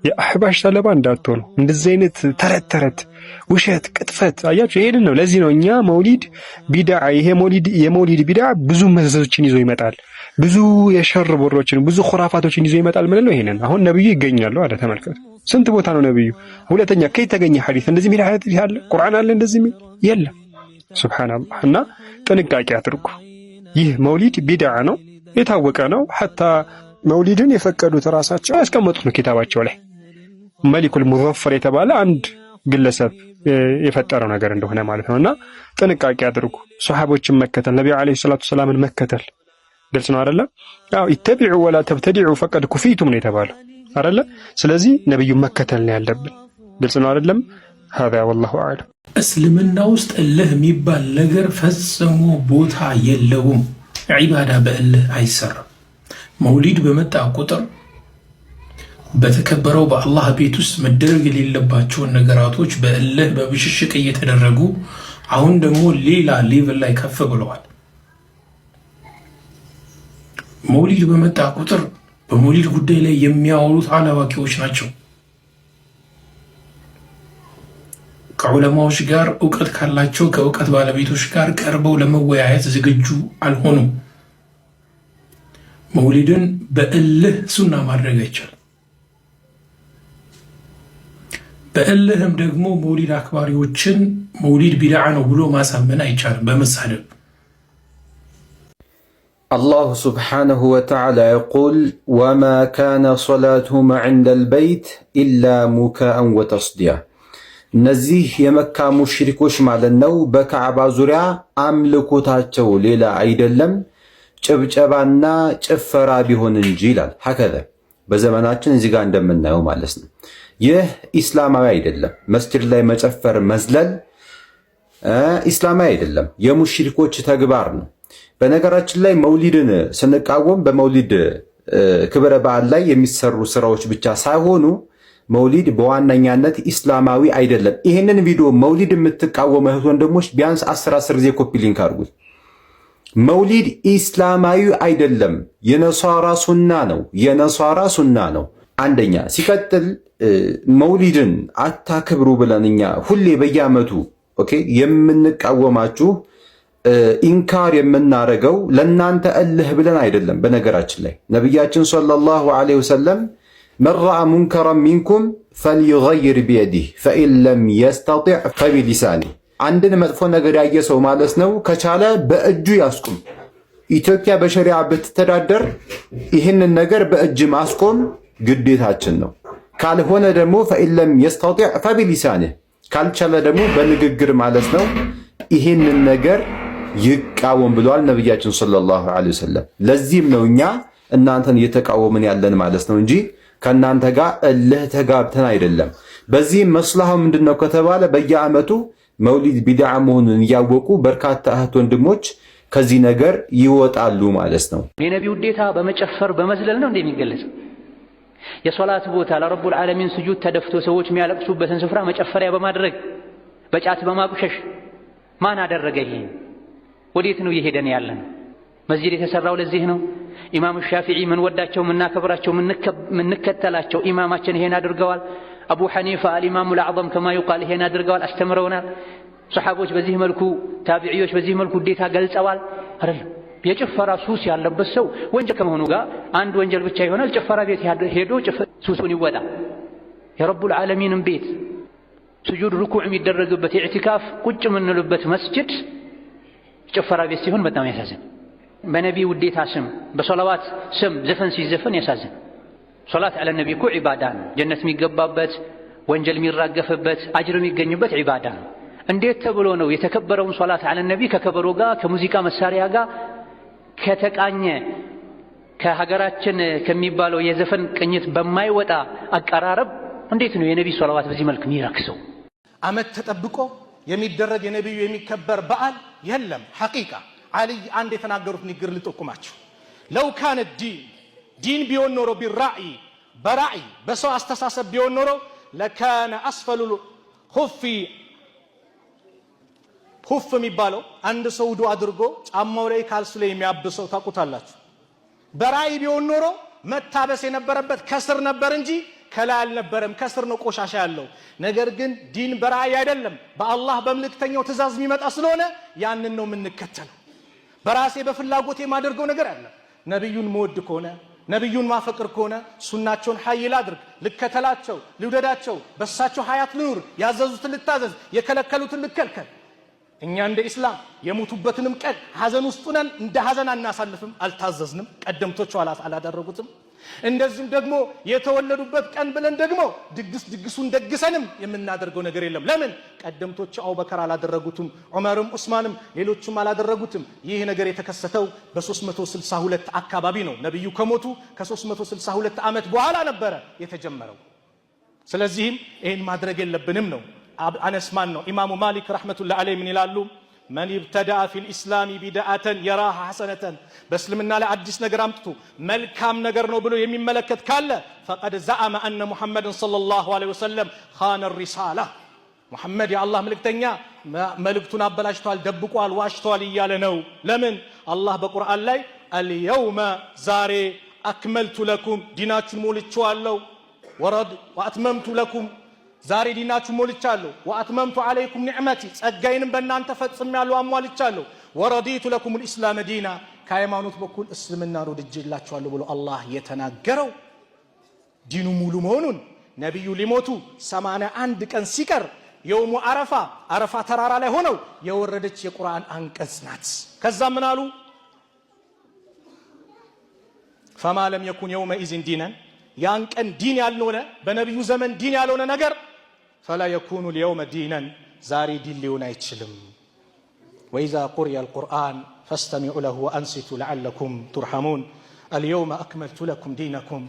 የአህባሽ ሰለባ እንዳትሆኑ። እንደዚህ አይነት ተረት፣ ውሸት፣ ቅጥፈት አያችሁ። ይሄን ነው። ለዚህ ነው እኛ መውሊድ ቢድዓ፣ ይሄ የመውሊድ ቢድዓ ብዙ መዘዞችን ይዞ ይመጣል፣ ብዙ የሸር ቦሮችን፣ ብዙ ኹራፋቶችን ይዞ ይመጣል። ምን ነው ይሄንን? አሁን ነብዩ ይገኛሉ አለ። ተመልከቱ፣ ስንት ቦታ ነው ነብዩ። ሁለተኛ ከየት ተገኘ ሐዲስ እንደዚህ የሚል ሐዲስ ያለ ቁርአን አለ እንደዚህ የሚል የለም። ሱብሃንአላህ። እና ጥንቃቄ አድርጉ። ይህ መውሊድ ቢድዓ ነው፣ የታወቀ ነው። ሐታ መውሊድን የፈቀዱት ራሳቸው ያስቀመጡት ነው ኪታባቸው ላይ። መሊኩል ሙዘፈር የተባለ አንድ ግለሰብ የፈጠረው ነገር እንደሆነ ማለት ነውና ጥንቃቄ አድርጉ። ሱሐቦችን መከተል፣ ነብዩ አለይሂ ሰላቱ ሰላምን መከተል ግልጽ ነው አይደለ? አው ኢተቢዑ ወላ ተብተዲዑ ፈቀድ ኩፊቱም ነው የተባለው አይደለ? ስለዚህ ነብዩን መከተል ነው ያለብን። ግልጽ ነው አይደለም? هذا والله اعلم። እስልምና ውስጥ እልህ የሚባል ነገር ፈጽሞ ቦታ የለውም። ዒባዳ በእልህ አይሰራም። መውሊድ በመጣ ቁጥር በተከበረው በአላህ ቤት ውስጥ መደረግ የሌለባቸውን ነገራቶች በእልህ በብሽሽቅ እየተደረጉ አሁን ደግሞ ሌላ ሌቭል ላይ ከፍ ብለዋል። መውሊድ በመጣ ቁጥር በመውሊድ ጉዳይ ላይ የሚያወሩት አላዋቂዎች ናቸው። ከዑለማዎች ጋር እውቀት ካላቸው ከእውቀት ባለቤቶች ጋር ቀርበው ለመወያየት ዝግጁ አልሆኑም። መውሊድን በእልህ ሱና ማድረግ አይቻልም። በእልህም ደግሞ መውሊድ አክባሪዎችን መውሊድ ቢድዓ ነው ብሎ ማሳመን አይቻልም በመሳደብ። الله سبحانه وتعالى يقول وما كان صلاتهم عند البيت إلا مكاء وتصديا እነዚህ የመካ ሙሽሪኮች ማለት ነው በካዕባ ዙሪያ አምልኮታቸው ሌላ አይደለም ጭብጨባና ጭፈራ ቢሆን እንጂ ይላል። ሀከዘ በዘመናችን እዚህ ጋር እንደምናየው ማለት ነው። ይህ ኢስላማዊ አይደለም። መስጂድ ላይ መጨፈር መዝለል ኢስላማዊ አይደለም፣ የሙሽሪኮች ተግባር ነው። በነገራችን ላይ መውሊድን ስንቃወም በመውሊድ ክብረ በዓል ላይ የሚሰሩ ስራዎች ብቻ ሳይሆኑ መውሊድ በዋነኛነት ኢስላማዊ አይደለም። ይህንን ቪዲዮ መውሊድ የምትቃወሙ እህት ወንድሞች ቢያንስ 10 ጊዜ ኮፒ ሊንክ አድርጉት። መውሊድ ኢስላማዊ አይደለም፣ የነሷራ ሱና ነው። የነሷራ ሱና ነው። አንደኛ። ሲቀጥል መውሊድን አታክብሩ ብለን እኛ ሁሌ በየዓመቱ የምንቃወማችሁ ኢንካር የምናደርገው ለእናንተ እልህ ብለን አይደለም። በነገራችን ላይ ነቢያችን ሰለላሁ ዐለይሂ ወሰለም መን ረአ ሙንከረን ሚንኩም ፈልዩገይር ቢየዲህ ፈኢን ለም የስተጢዕ ፈቢሊሳኒህ፣ አንድን መጥፎ ነገር ያየ ሰው ማለት ነው ከቻለ በእጁ ያስቁም። ኢትዮጵያ በሸሪዓ ብትተዳደር ይህንን ነገር በእጅ ማስቆም ግዴታችን ነው። ካልሆነ ደግሞ ፈኢን ለም የስተጢዕ ፈቢሊሳኒህ፣ ካልቻለ ደግሞ በንግግር ማለት ነው ይህንን ነገር ይቃወም ብለዋል ነቢያችን ሰለላሁ ዐለይሂ ወሰለም። ለዚህም ነው እኛ እናንተን እየተቃወምን ያለን ማለት ነው እንጂ ከእናንተ ጋር እልህ ተጋብተን አይደለም። በዚህም መስላሃው ምንድነው ከተባለ በየዓመቱ መውሊድ ቢድዓ መሆኑን እያወቁ በርካታ እህት ወንድሞች ከዚህ ነገር ይወጣሉ ማለት ነው። የነቢ ውዴታ በመጨፈር በመዝለል ነው እንደሚገለጸው። የሶላት ቦታ ለረቡል ዓለሚን ስጁድ ተደፍቶ ሰዎች የሚያለቅሱበትን ስፍራ መጨፈሪያ በማድረግ በጫት በማቁሸሽ ማን አደረገ? ይሄን ወዴት ነው እየሄደን ያለን? መስጂድ የተሰራው ለዚህ ነው። ኢማም ሻፊዒ ምን ወዳቸው ምናከብራቸው ምንከተላቸው ኢማማችን ይሄን አድርገዋል። አቡ ሐኒፋ አልኢማሙ አልአዕዘም ከማ ይቃል ይሄን አድርገዋል፣ አስተምረውናል። ሱሐቦች በዚህ መልኩ፣ ታቢዒዎች በዚህ መልኩ ውዴታ ገልጸዋል አይደለም። የጭፈራ ሱስ ያለበት ሰው ወንጀል ከመሆኑ ጋር አንድ ወንጀል ብቻ ይሆናል። ጭፈራ ቤት ሄዶ ሱሱን ይወጣ። የረቡል ዓለሚንን ቤት ስጁድ ሩኩዕ የሚደረግበት የኢዕቲካፍ ቁጭ የምንልበት መስጂድ ጭፈራ ቤት ሲሆን በጣም ያሳዝን። በነቢ ውዴታ ስም በሶላዋት ስም ዘፈን ሲዘፈን ያሳዝን። ሶላት አለ ነቢ እኮ ዒባዳ ነው። ጀነት የሚገባበት ወንጀል የሚራገፍበት አጅር የሚገኝበት ዒባዳ ነው። እንዴት ተብሎ ነው የተከበረውን ሶላት አለ ነቢ ከከበሮ ጋር ከሙዚቃ መሳሪያ ጋር ከተቃኘ ከሀገራችን ከሚባለው የዘፈን ቅኝት በማይወጣ አቀራረብ እንዴት ነው የነቢ ሶላዋት በዚህ መልክ የሚረክሰው? አመት ተጠብቆ የሚደረግ የነቢዩ የሚከበር በዓል የለም። ሐቂቃ አልይ አንድ የተናገሩት ንግግር ልጠቁማችሁ። ለው ካነ ዲን ቢሆን ኖሮ ቢራእይ በራእይ በሰው አስተሳሰብ ቢሆን ኖሮ ለካነ አስፈሉል ሁፍ የሚባለው አንድ ሰው ውዱ አድርጎ ጫማው ላይ ካልሱ ላይ የሚያብሰው ታውቁታላችሁ። በራእይ ቢሆን ኖሮ መታበስ የነበረበት ከስር ነበር እንጂ ከላይ አልነበረም። ከስር ነው ቆሻሻ ያለው። ነገር ግን ዲን በራእይ አይደለም፣ በአላህ በመልእክተኛው ትእዛዝ የሚመጣ ስለሆነ ያንን ነው የምንከተለው። በራሴ በፍላጎት የማደርገው ነገር አለ። ነብዩን መወድ ከሆነ ነብዩን ማፈቅር ከሆነ ሱናቸውን ሐይ ላድርግ፣ ልከተላቸው፣ ልውደዳቸው፣ በሳቸው ሐያት ልኑር፣ ያዘዙትን ልታዘዝ፣ የከለከሉትን ልከልከል። እኛ እንደ ኢስላም የሞቱበትንም ቀን ሐዘን ውስጥ ነን፣ እንደ ሐዘን አናሳልፍም። አልታዘዝንም፣ ቀደምቶቹ አላደረጉትም። እንደዚህም ደግሞ የተወለዱበት ቀን ብለን ደግሞ ድግሱን ደግሰንም የምናደርገው ነገር የለም። ለምን? ቀደምቶቹ አቡበከር አላደረጉትም፣ ዑመርም ዑስማንም ሌሎችም አላደረጉትም። ይህ ነገር የተከሰተው በ362 አካባቢ ነው። ነብዩ ከሞቱ ከ362 ዓመት በኋላ ነበረ የተጀመረው። ስለዚህም ይህን ማድረግ የለብንም ነው። አነስ ማን ነው? ኢማሙ ማሊክ ረሕመቱላህ ዐለይሂ ምን ይላሉ? መን ኢብተዳአ ፊል ኢስላሚ ቢድዓተን የራሃ ሐሰነተን፣ በእስልምና ላይ አዲስ ነገር አምጥቶ መልካም ነገር ነው ብሎ የሚመለከት ካለ ፈቀድ ዘዐመ አነ ሙሐመድን ሰለላሁ ዐለይሂ ወሰለም ኻነ ሪሳላ፣ ሙሐመድ የአላህ መልእክተኛ መልእክቱን አበላሽተዋል፣ ደብቋል፣ ዋሽተዋል እያለ ነው። ለምን? አላህ በቁርአን ላይ አልየውመ ዛሬ አክመልቱ ለኩም ዲናችሁን ሞልቼዋለሁ፣ ወአትመምቱ ለኩም ዛሬ ዲናችሁ ሞልቻለሁ፣ ወአትመምቱ አለይኩም ኒዕመቲ ጸጋዬንም በእናንተ ፈጽሜያለሁ አሟልቻለሁ፣ ወረዲቱ ለኩም ልእስላም ዲና ከሃይማኖት በኩል እስልምናን ወድጄላችኋለሁ ብሎ አላህ የተናገረው ዲኑ ሙሉ መሆኑን ነቢዩ ሊሞቱ 81 ቀን ሲቀር የውሙ አረፋ ተራራ ላይ ሆነው የወረደች የቁርአን አንቀጽ ናት። ከዛ ምን አሉ? ፈማ ለም የኩን የውመኢዝን ዲነን፣ ያን ቀን ዲን ያልሆነ በነቢዩ ዘመን ዲን ያልሆነ ነገር ፈላ የኩኑ ልየውመ ዲነን ዛሬ ዲን ሊሆን አይችልም። ወኢዛ ቁሪየ አልቁርአን فاستمعوا له وأنصتوا لعلكم ترحمون اليوم أكملت لكم دينكم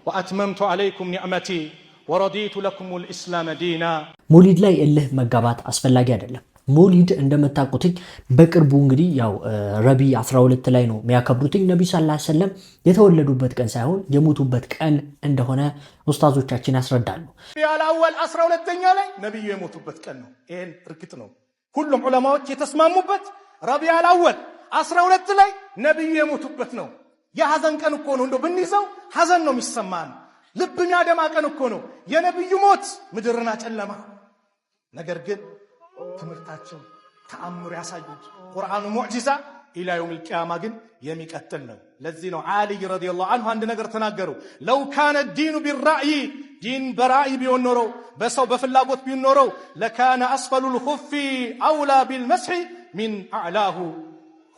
وأتممت عليكم نعمتي ورضيت لكم الإسلام دينا مولد ላይ እልህ መጋባት አስፈላጊ አይደለም። ሞሊድ እንደምታውቁት በቅርቡ እንግዲህ ያው ረቢ 12 ላይ ነው የሚያከብሩት። ነብዩ ሰለላሁ ዐለይሂ ወሰለም የተወለዱበት ቀን ሳይሆን የሞቱበት ቀን እንደሆነ ኡስታዞቻችን ያስረዳሉ። ረቢዑል አወል 12ኛ ላይ ነብዩ የሞቱበት ቀን ነው። ይሄን እርግጥ ነው ሁሉም ዑለማዎች የተስማሙበት። ረቢዑል አወል 12 ላይ ነብዩ የሞቱበት ነው። የሐዘን ቀን እኮ ነው። እንደው ብንይዘው ሐዘን ነው የሚሰማን። ልብ የሚያደማ ቀን እኮ ነው የነብዩ ሞት ምድርና ጨለማ። ነገር ግን ትምህርታቸው ተአምር ያሳዩት ቁርአኑ ሙዕጂዛ ኢላ የውሚል ቂያማ ግን የሚቀጥል ነው። ለዚህ ነው አሊ ረዲየላሁ ዐንሁ አንድ ነገር ተናገሩ። ለው ካነ ዲኑ ቢራእይ ዲን በራእይ ቢሆን ኖሮ በሰው በፍላጎት ቢሆን ኖሮ ለካነ አስፈሉል ኹፊ አውላ ቢልመስሒ ሚን አዕላሁ።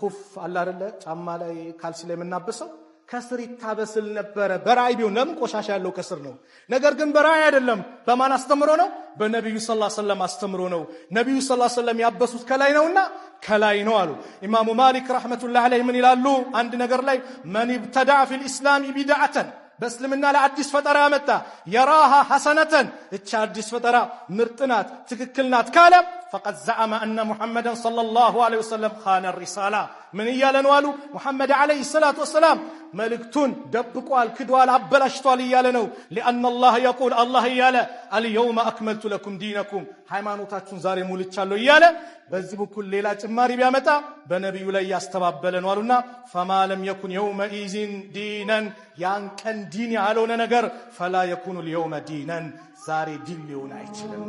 ኹፍ አለ አይደለ ጫማ ላይ ካልሲ ላይ የምናበሰው ከስር ይታበስል ነበረ በራእይ ቢሆን። ለምን ቆሻሻ ያለው ከስር ነው። ነገር ግን በራእይ አይደለም። በማን አስተምሮ ነው? በነብዩ ሰለላሁ ዐለይሂ ወሰለም አስተምሮ ነው። ነብዩ ሰለላሁ ዐለይሂ ወሰለም ያበሱት ከላይ ነውና ከላይ ነው አሉ። ኢማሙ ማሊክ ረህመቱላሂ ዐለይሂ ምን ይላሉ? አንድ ነገር ላይ መን ኢብተዳ ፊል ኢስላም ቢድዓተን በእስልምና ላይ አዲስ ፈጠራ ያመጣ የራሃ ሐሰነተን እቻ አዲስ ፈጠራ ምርጥ ናት ትክክል ናት ካለ ፈቀድ ዘዐመ አነ ሙሐመደን ሰለላሁ ዐለይሂ ወሰለም ኻነ ሪሳላ። ምን እያለ ነው አሉ? ሙሐመድ ዐለይሂ ሰላቱ ወሰላም መልእክቱን ደብቋል፣ ክዷል፣ አበላሽቷል እያለ ነው። ሊአነ አላህ የቁል አላህ እያለ አልየውመ አክመልቱ ለኩም ዲነኩም ሃይማኖታችሁን ዛሬ ሙልቻለሁ እያለ በዚህ በኩል ሌላ ጭማሪ ቢያመጣ በነቢዩ ላይ ያስተባበለ ነው አሉና ፈማ ለም የኩን የውመኢዝን ዲነን ያን ቀን ዲን ያልሆነ ነገር ፈላ የኩኑ ልየውመ ዲነን ዛሬ ዲን ሊሆን አይችልም።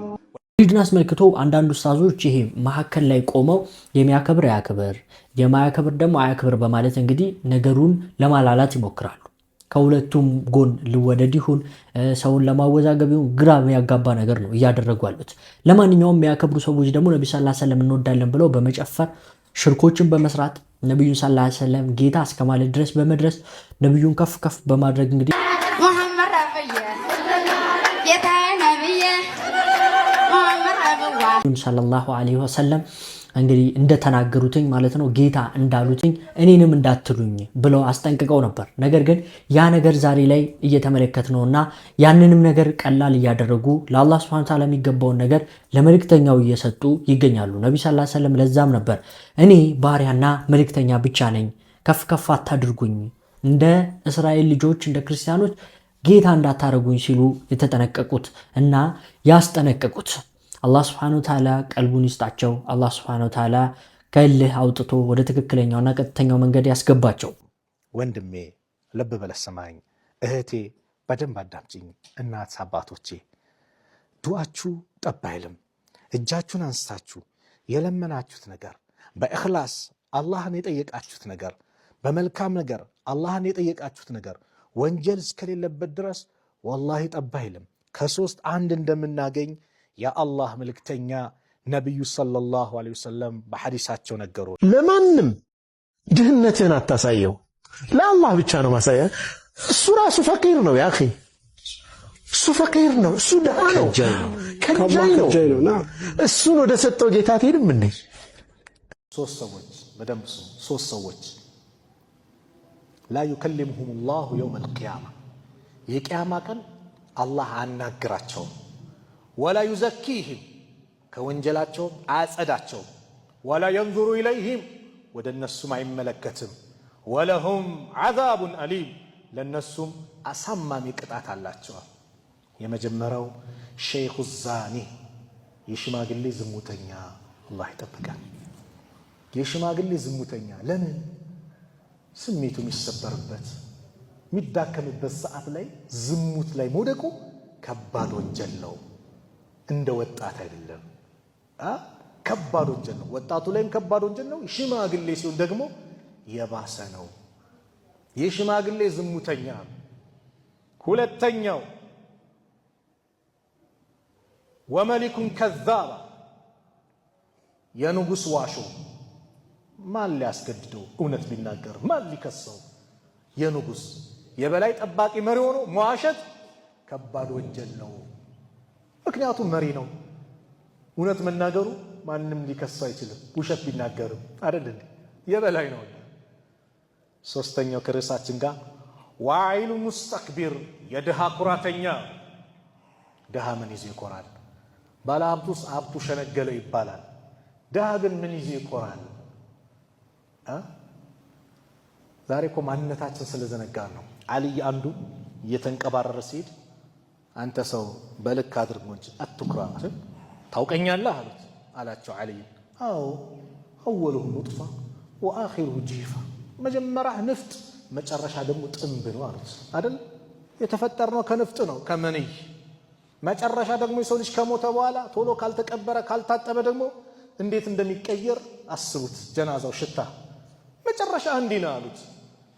ሞሊድን አስመልክቶ አንዳንድ ኡስታዞች ይሄ መሐከል ላይ ቆመው የሚያከብር ያክብር የማያከብር ደግሞ አያክብር በማለት እንግዲህ ነገሩን ለማላላት ይሞክራሉ። ከሁለቱም ጎን ልወደድ ይሁን ሰውን ለማወዛገብ ይሁን ግራ የሚያጋባ ነገር ነው እያደረጉ ያሉት። ለማንኛውም የሚያከብሩ ሰዎች ደግሞ ነብዩ ሰለላሁ ዐለይሂ ወሰለም እንወዳለን ብለው በመጨፈር ሽርኮችን በመስራት ነብዩን ሰለላሁ ዐለይሂ ወሰለም ጌታ እስከማለት ድረስ በመድረስ ነብዩን ከፍ ከፍ በማድረግ እንግዲህ ሙሐመድ ረብየ ጌታዬ ነብየ ሙሐመድ ረብየ ሰለላሁ ዐለይሂ ወሰለም እንግዲህ እንደተናገሩትኝ ማለት ነው ጌታ እንዳሉትኝ እኔንም እንዳትሉኝ ብለው አስጠንቅቀው ነበር። ነገር ግን ያ ነገር ዛሬ ላይ እየተመለከትነውና ያንንም ነገር ቀላል እያደረጉ ለአላህ Subhanahu Ta'ala የሚገባውን ነገር ለመልእክተኛው እየሰጡ ይገኛሉ። ነብዩ ሰለላሁ ዐለይሂ ወሰለም ለዛም ነበር እኔ ባሪያና መልእክተኛ ብቻ ነኝ፣ ከፍ ከፍ አታድርጉኝ፣ እንደ እስራኤል ልጆች እንደ ክርስቲያኖች ጌታ እንዳታረጉኝ ሲሉ የተጠነቀቁት እና ያስጠነቀቁት። አላህ Subhanahu Ta'ala ቀልቡን ይስጣቸው። አላህ Subhanahu Ta'ala ከልህ አውጥቶ ወደ ትክክለኛውና ቀጥተኛው መንገድ ያስገባቸው። ወንድሜ ልብ በለህ ስማኝ፣ እህቴ በደንብ አዳምጪኝ። እናት አባቶቼ ዱዓችሁ ጠብ አይልም። እጃችሁን አንስታችሁ የለመናችሁት ነገር በእኽላስ አላህን የጠየቃችሁት ነገር በመልካም ነገር አላህን የጠየቃችሁት ነገር ወንጀል እስከሌለበት ድረስ ወላሂ ጠብ አይልም። ከሶስት አንድ እንደምናገኝ የአላህ መልእክተኛ ነብዩ ሰለላሁ ዐለይሂ ወሰለም በሐዲሳቸው ነገሩ። ለማንም ድህነትህን አታሳየው፣ ለአላህ ብቻ ነው ማሳያ። እሱ ራሱ ፈቂር ነው ያ አኺ፣ እሱ ፈቂር ነው፣ እሱ ደሃ ነው፣ ከጃይ ነው። እሱን ወደ ሰጠው ጌታ ትሄድም እንዴ? ሶስት ሰዎች በደንብ ስሙ። ሶስት ሰዎች ላ ዩከሊሙሁም ላሁ የውመል ቂያማ የቂያማ ቀን አላህ አናግራቸውም። ወላ ዩዘኪህም ከወንጀላቸውም አያጸዳቸውም። ወላ የንዙሩ ኢለይህም ወደ እነሱም አይመለከትም። ወለሁም ዐዛቡን አሊም ለእነሱም አሳማሚ ቅጣት አላቸዋል። የመጀመሪያው ሸይኹ ዛኒ የሽማግሌ ዝሙተኛ፣ አላህ ይጠብቃል። የሽማግሌ ዝሙተኛ ለምን ስሜቱ የሚሰበርበት የሚዳከምበት ሰዓት ላይ ዝሙት ላይ መውደቁ ከባድ ወንጀል ነው። እንደ ወጣት አይደለም፣ ከባድ ወንጀል ነው። ወጣቱ ላይም ከባድ ወንጀል ነው። ሽማግሌ ሲሆን ደግሞ የባሰ ነው። የሽማግሌ ዝሙተኛ። ሁለተኛው ወመሊኩን ከዛባ የንጉሥ ዋሾ። ማን ሊያስገድደው እውነት ቢናገር ማን ሊከሰው? የንጉሥ የበላይ ጠባቂ መሪ ሆኖ መዋሸት ከባድ ወንጀል ነው። ምክንያቱም መሪ ነው። እውነት መናገሩ ማንም ሊከሰው አይችልም። ውሸት ቢናገርም አይደል እንዴ? የበላይ ነው። ሶስተኛው ከርዕሳችን ጋር ዋኢሉ ሙስተክቢር የድሃ ኩራተኛ። ድሃ ምን ይዞ ይኮራል? ባለ ሀብቱስ ሀብቱ ሸነገለው ይባላል። ድሃ ግን ምን ይዞ ይኮራል? ዛሬ እኮ ማንነታችን ስለዘነጋን ነው። አልይ አንዱ እየተንቀባረረ ሲሄድ አንተ ሰው በልክ አድርጎ እንጂ አትኩራ፣ ታውቀኛለህ አሉት አላቸው አልይ። አዎ አወሉሁ ኑጥፋ ወአኺሩሁ ጂፋ፣ መጀመሪያ ንፍጥ መጨረሻ ደግሞ ጥንብ ነው አሉት። አይደል የተፈጠርነው ከንፍጥ ነው ከመንይ። መጨረሻ ደግሞ የሰው ልጅ ከሞተ በኋላ ቶሎ ካልተቀበረ ካልታጠበ ደግሞ እንዴት እንደሚቀየር አስቡት። ጀናዛው ሽታ መጨረሻ እንዲህ ነው አሉት።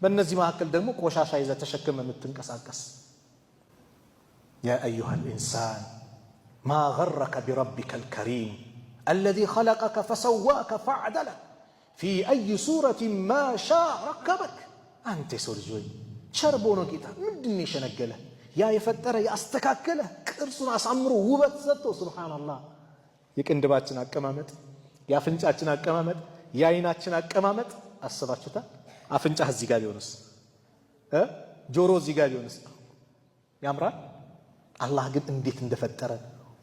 በእነዚህ መካከል ደግሞ ቆሻሻ ይዘህ ተሸክመ የምትንቀሳቀስ ያ አዩሃ ልኢንሳን ማ ገረከ ቢረቢከ ልከሪም አለዚ ኸለቀከ ፈሰዋከ ፈዕደለክ ፊ አይ ሱረት ማ ሻ ረከበክ። አንተ የሰው ልጅ ወይ ቸር በሆነው ጌታ ምንድን የሸነገለ ያ የፈጠረ ያስተካከለ ቅርጹን አሳምሮ ውበት ሰጥቶ ሱብሓነላህ። የቅንድባችን አቀማመጥ፣ የአፍንጫችን አቀማመጥ፣ የአይናችን አቀማመጥ አስባችሁታል? አፍንጫህ እዚህ ጋር ቢሆንስ ጆሮ እዚህ ጋር ቢሆንስ ያምራል? አላህ ግን እንዴት እንደፈጠረ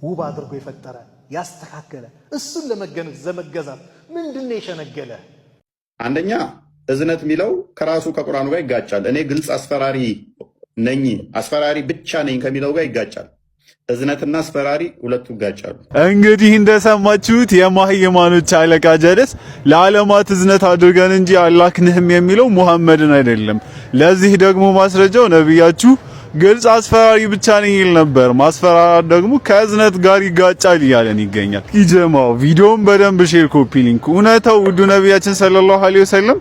ውብ አድርጎ የፈጠረ ያስተካከለ እሱን ለመገዛት ምንድነው የሸነገለ? አንደኛ እዝነት የሚለው ከራሱ ከቁርአኑ ጋር ይጋጫል። እኔ ግልጽ አስፈራሪ ነኝ አስፈራሪ ብቻ ነኝ ከሚለው ጋር ይጋጫል። እዝነትና አስፈራሪ ሁለቱ ይጋጫሉ። እንግዲህ እንደሰማችሁት የማህይማኖች አለቃ ጀለስ ለዓለማት እዝነት አድርገን እንጂ አላክንህም የሚለው ሙሐመድን አይደለም። ለዚህ ደግሞ ማስረጃው ነብያችሁ ግልጽ አስፈራሪ ብቻ ነኝ ይል ነበር። ማስፈራራት ደግሞ ከእዝነት ጋር ይጋጫል እያለን ይገኛል። ይጀማው ቪዲዮውን በደንብ ሼር፣ ኮፒ ሊንክ። እውነታው ውዱ ነብያችን ሰለላሁ ዐለይሂ ወሰለም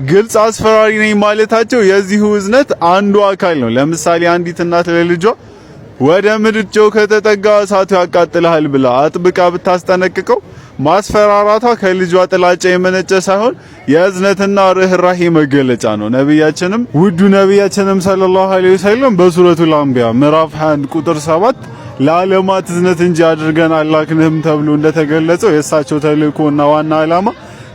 ግልጽ አስፈራሪ ነኝ ማለታቸው የዚሁ እዝነት አንዱ አካል ነው። ለምሳሌ አንዲት እናት ለልጇ ወደ ምድጃው ከተጠጋ እሳቱ ያቃጥልሃል ብላ አጥብቃ ብታስጠነቅቀው ማስፈራራቷ ከልጇ ጥላቻ የመነጨ ሳይሆን የእዝነትና ርህራሄ መገለጫ ነው። ነብያችንም ውዱ ነብያችንም ሰለላሁ ዐለይሂ ወሰለም በሱረቱል አንቢያ ምዕራፍ 21 ቁጥር 7 ለዓለማት እዝነት እንጂ አድርገን አላክንህም ተብሎ እንደተገለጸው የእሳቸው ተልእኮና ዋና ዓላማ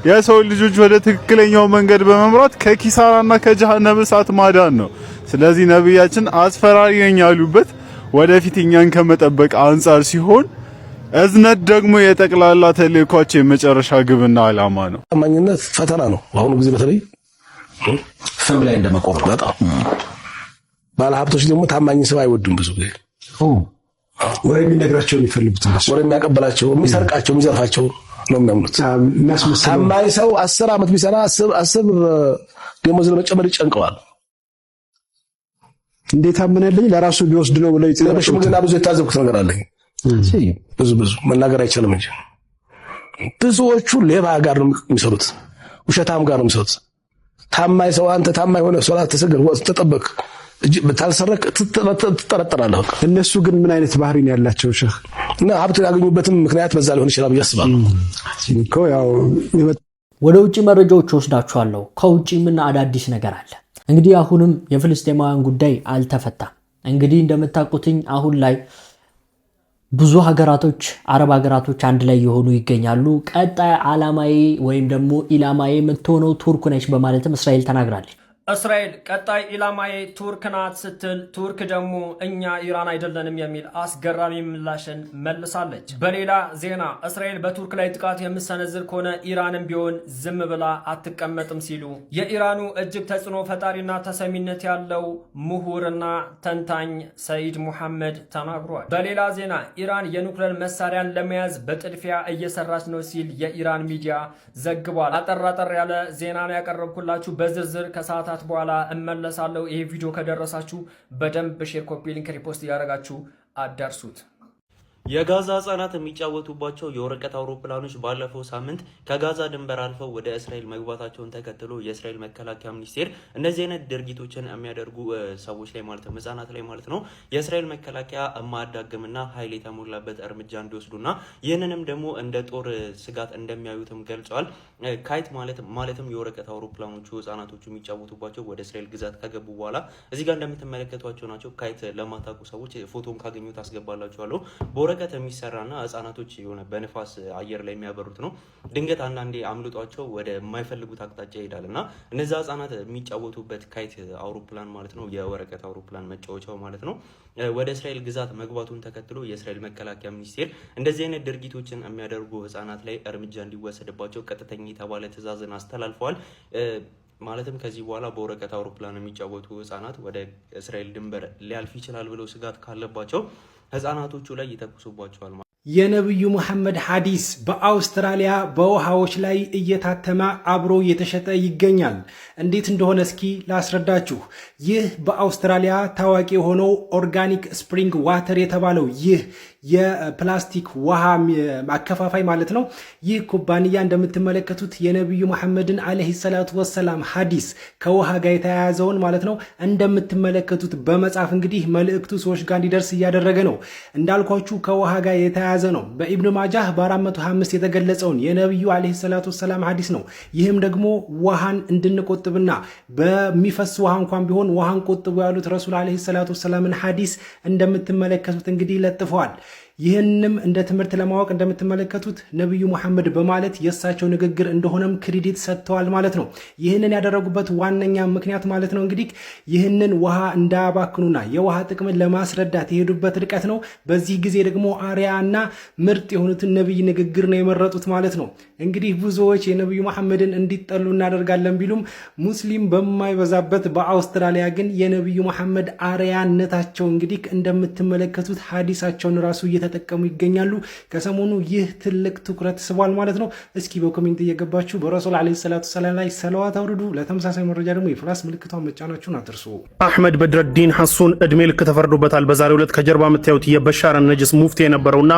የሰው ልጆች ወደ ትክክለኛው መንገድ በመምራት ከኪሳራና ከጀሃነም እሳት ማዳን ነው። ስለዚህ ነብያችን አስፈራሪ ነኝ ያሉበት ወደፊት እኛን ከመጠበቅ አንጻር ሲሆን እዝነት ደግሞ የጠቅላላ ተልእኮአቸው የመጨረሻ ግብና ዓላማ ነው። ታማኝነት ፈተና ነው። በአሁኑ ጊዜ በተለይ ፍም ላይ እንደመቆም በጣም ባለ ሀብቶች ደግሞ ታማኝ ሰው አይወዱም። ብዙ ጊዜ ወሬ የሚነግራቸው የሚፈልጉት ወሬ የሚያቀበላቸው የሚሰርቃቸው የሚዘርፋቸው ነው የሚያምኑት። ታማኝ ሰው 10 ዓመት ቢሰራ 10 ደሞዝ ለመጨመር ይጨንቀዋል። እንዴት አመነልኝ ለራሱ ቢወስድ ነው ብለው ለሽምግልና ብዙ የታዘብኩት ነገር አለኝ። ብዙ መናገር አይችልም እንጂ ብዙዎቹ ሌባ ጋር ነው የሚሰሩት፣ ውሸታም ጋር ነው የሚሰሩት። ታማኝ ሰው አንተ ታማኝ ሆነ ሶላት ተሰግድ ወጥ ተጠበቅ ብታልሰረቅ ትጠረጠራለህ። እነሱ ግን ምን አይነት ባህሪ ነው ያላቸው ሼህ? እና ሀብት ያገኙበትም ምክንያት በዛ ሊሆን ይችላል ብዬ አስባለሁ። ወደ ውጪ መረጃዎች ወስዳችኋለሁ። ከውጪ ምን አዳዲስ ነገር አለ? እንግዲህ አሁንም የፍልስጤማውያን ጉዳይ አልተፈታም። እንግዲህ እንደምታውቁትኝ አሁን ላይ ብዙ ሀገራቶች አረብ ሀገራቶች አንድ ላይ የሆኑ ይገኛሉ። ቀጣይ ዓላማዬ ወይም ደግሞ ኢላማዬ የምትሆነው ቱርክ ነች በማለትም እስራኤል ተናግራለች። እስራኤል ቀጣይ ኢላማዬ ቱርክ ናት ስትል ቱርክ ደግሞ እኛ ኢራን አይደለንም የሚል አስገራሚ ምላሽን መልሳለች። በሌላ ዜና እስራኤል በቱርክ ላይ ጥቃት የምሰነዝር ከሆነ ኢራንም ቢሆን ዝም ብላ አትቀመጥም ሲሉ የኢራኑ እጅግ ተጽዕኖ ፈጣሪና ተሰሚነት ያለው ምሁርና ተንታኝ ሰይድ ሙሐመድ ተናግሯል። በሌላ ዜና ኢራን የኑክሌር መሳሪያን ለመያዝ በጥድፊያ እየሰራች ነው ሲል የኢራን ሚዲያ ዘግቧል። አጠር ያለ ዜና ነው ያቀረብኩላችሁ። በዝርዝር ከሰዓታት በኋላ እመለሳለሁ። ይሄ ቪዲዮ ከደረሳችሁ በደንብ ሼር፣ ኮፒ ሊንክ፣ ሪፖስት እያደረጋችሁ አዳርሱት። የጋዛ ህጻናት የሚጫወቱባቸው የወረቀት አውሮፕላኖች ባለፈው ሳምንት ከጋዛ ድንበር አልፈው ወደ እስራኤል መግባታቸውን ተከትሎ የእስራኤል መከላከያ ሚኒስቴር እነዚህ አይነት ድርጊቶችን የሚያደርጉ ሰዎች ላይ ማለት ነው፣ ህጻናት ላይ ማለት ነው፣ የእስራኤል መከላከያ የማያዳግምና ኃይል የተሞላበት እርምጃ እንዲወስዱና ይህንንም ደግሞ እንደ ጦር ስጋት እንደሚያዩትም ገልጸዋል። ካይት ማለትም የወረቀት አውሮፕላኖቹ ህጻናቶቹ የሚጫወቱባቸው ወደ እስራኤል ግዛት ከገቡ በኋላ እዚህ ጋር እንደምትመለከቷቸው ናቸው። ካይት ለማታውቁ ሰዎች ፎቶም ካገኙት አስገባላችኋለሁ። ከወረቀት የሚሰራና ህፃናቶች የሆነ በንፋስ አየር ላይ የሚያበሩት ነው። ድንገት አንዳንዴ አምልጧቸው ወደ የማይፈልጉት አቅጣጫ ይሄዳልና እነዛ ህፃናት የሚጫወቱበት ካይት አውሮፕላን ማለት ነው፣ የወረቀት አውሮፕላን መጫወቻው ማለት ነው፣ ወደ እስራኤል ግዛት መግባቱን ተከትሎ የእስራኤል መከላከያ ሚኒስቴር እንደዚህ አይነት ድርጊቶችን የሚያደርጉ ህፃናት ላይ እርምጃ እንዲወሰድባቸው ቀጥተኛ የተባለ ትዕዛዝን አስተላልፈዋል። ማለትም ከዚህ በኋላ በወረቀት አውሮፕላን የሚጫወቱ ህፃናት ወደ እስራኤል ድንበር ሊያልፍ ይችላል ብለው ስጋት ካለባቸው ህፃናቶቹ ላይ ይተኩሱባቸዋል። የነብዩ መሐመድ ሐዲስ በአውስትራሊያ በውሃዎች ላይ እየታተመ አብሮ እየተሸጠ ይገኛል። እንዴት እንደሆነ እስኪ ላስረዳችሁ። ይህ በአውስትራሊያ ታዋቂ የሆነው ኦርጋኒክ ስፕሪንግ ዋተር የተባለው ይህ የፕላስቲክ ውሃ አከፋፋይ ማለት ነው። ይህ ኩባንያ እንደምትመለከቱት የነብዩ መሐመድን አለይሂ ሰላቱ ወሰላም ሐዲስ ከውሃ ጋር የተያያዘውን ማለት ነው እንደምትመለከቱት በመጻፍ እንግዲህ መልእክቱ ሰዎች ጋር እንዲደርስ እያደረገ ነው። እንዳልኳችሁ ከውሃ ጋር የተያያዘ ነው። በኢብኑ ማጃህ በ425 የተገለጸውን የነብዩ አለይሂ ሰላቱ ወሰላም ሐዲስ ነው። ይህም ደግሞ ውሃን እንድንቆጥብና በሚፈስ ውሃ እንኳን ቢሆን ውሃን ቆጥቡ ያሉት ረሱል አለይሂ ሰላቱ ወሰላምን ሐዲስ እንደምትመለከቱት እንግዲህ ለጥፈዋል። ይህንም እንደ ትምህርት ለማወቅ እንደምትመለከቱት ነብዩ መሐመድ በማለት የእሳቸው ንግግር እንደሆነም ክሬዲት ሰጥተዋል ማለት ነው። ይህንን ያደረጉበት ዋነኛ ምክንያት ማለት ነው እንግዲህ ይህንን ውሃ እንዳያባክኑና የውሃ ጥቅምን ለማስረዳት የሄዱበት ርቀት ነው። በዚህ ጊዜ ደግሞ አሪያና ምርጥ የሆኑትን ነብይ ንግግር ነው የመረጡት ማለት ነው። እንግዲህ ብዙዎች የነብዩ መሐመድን እንዲጠሉ እናደርጋለን ቢሉም ሙስሊም በማይበዛበት በአውስትራሊያ ግን የነብዩ መሐመድ አሪያነታቸው እንግዲህ እንደምትመለከቱት ሐዲሳቸውን ራሱ ተጠቀሙ ይገኛሉ። ከሰሞኑ ይህ ትልቅ ትኩረት ስቧል ማለት ነው። እስኪ በኮሜንት እየገባችሁ በረሱል አለይሂ ሰላቱ ሰላም ላይ ሰለዋት አውርዱ። ለተመሳሳይ መረጃ ደግሞ የፕላስ ምልክቷን መጫናችሁን አትርሱ። አህመድ በድረዲን ሐሱን እድሜ ልክ ተፈርዶበታል። በዛሬው ዕለት ከጀርባ የምታዩት የበሻር ነጅስ ሙፍቲ የነበረውና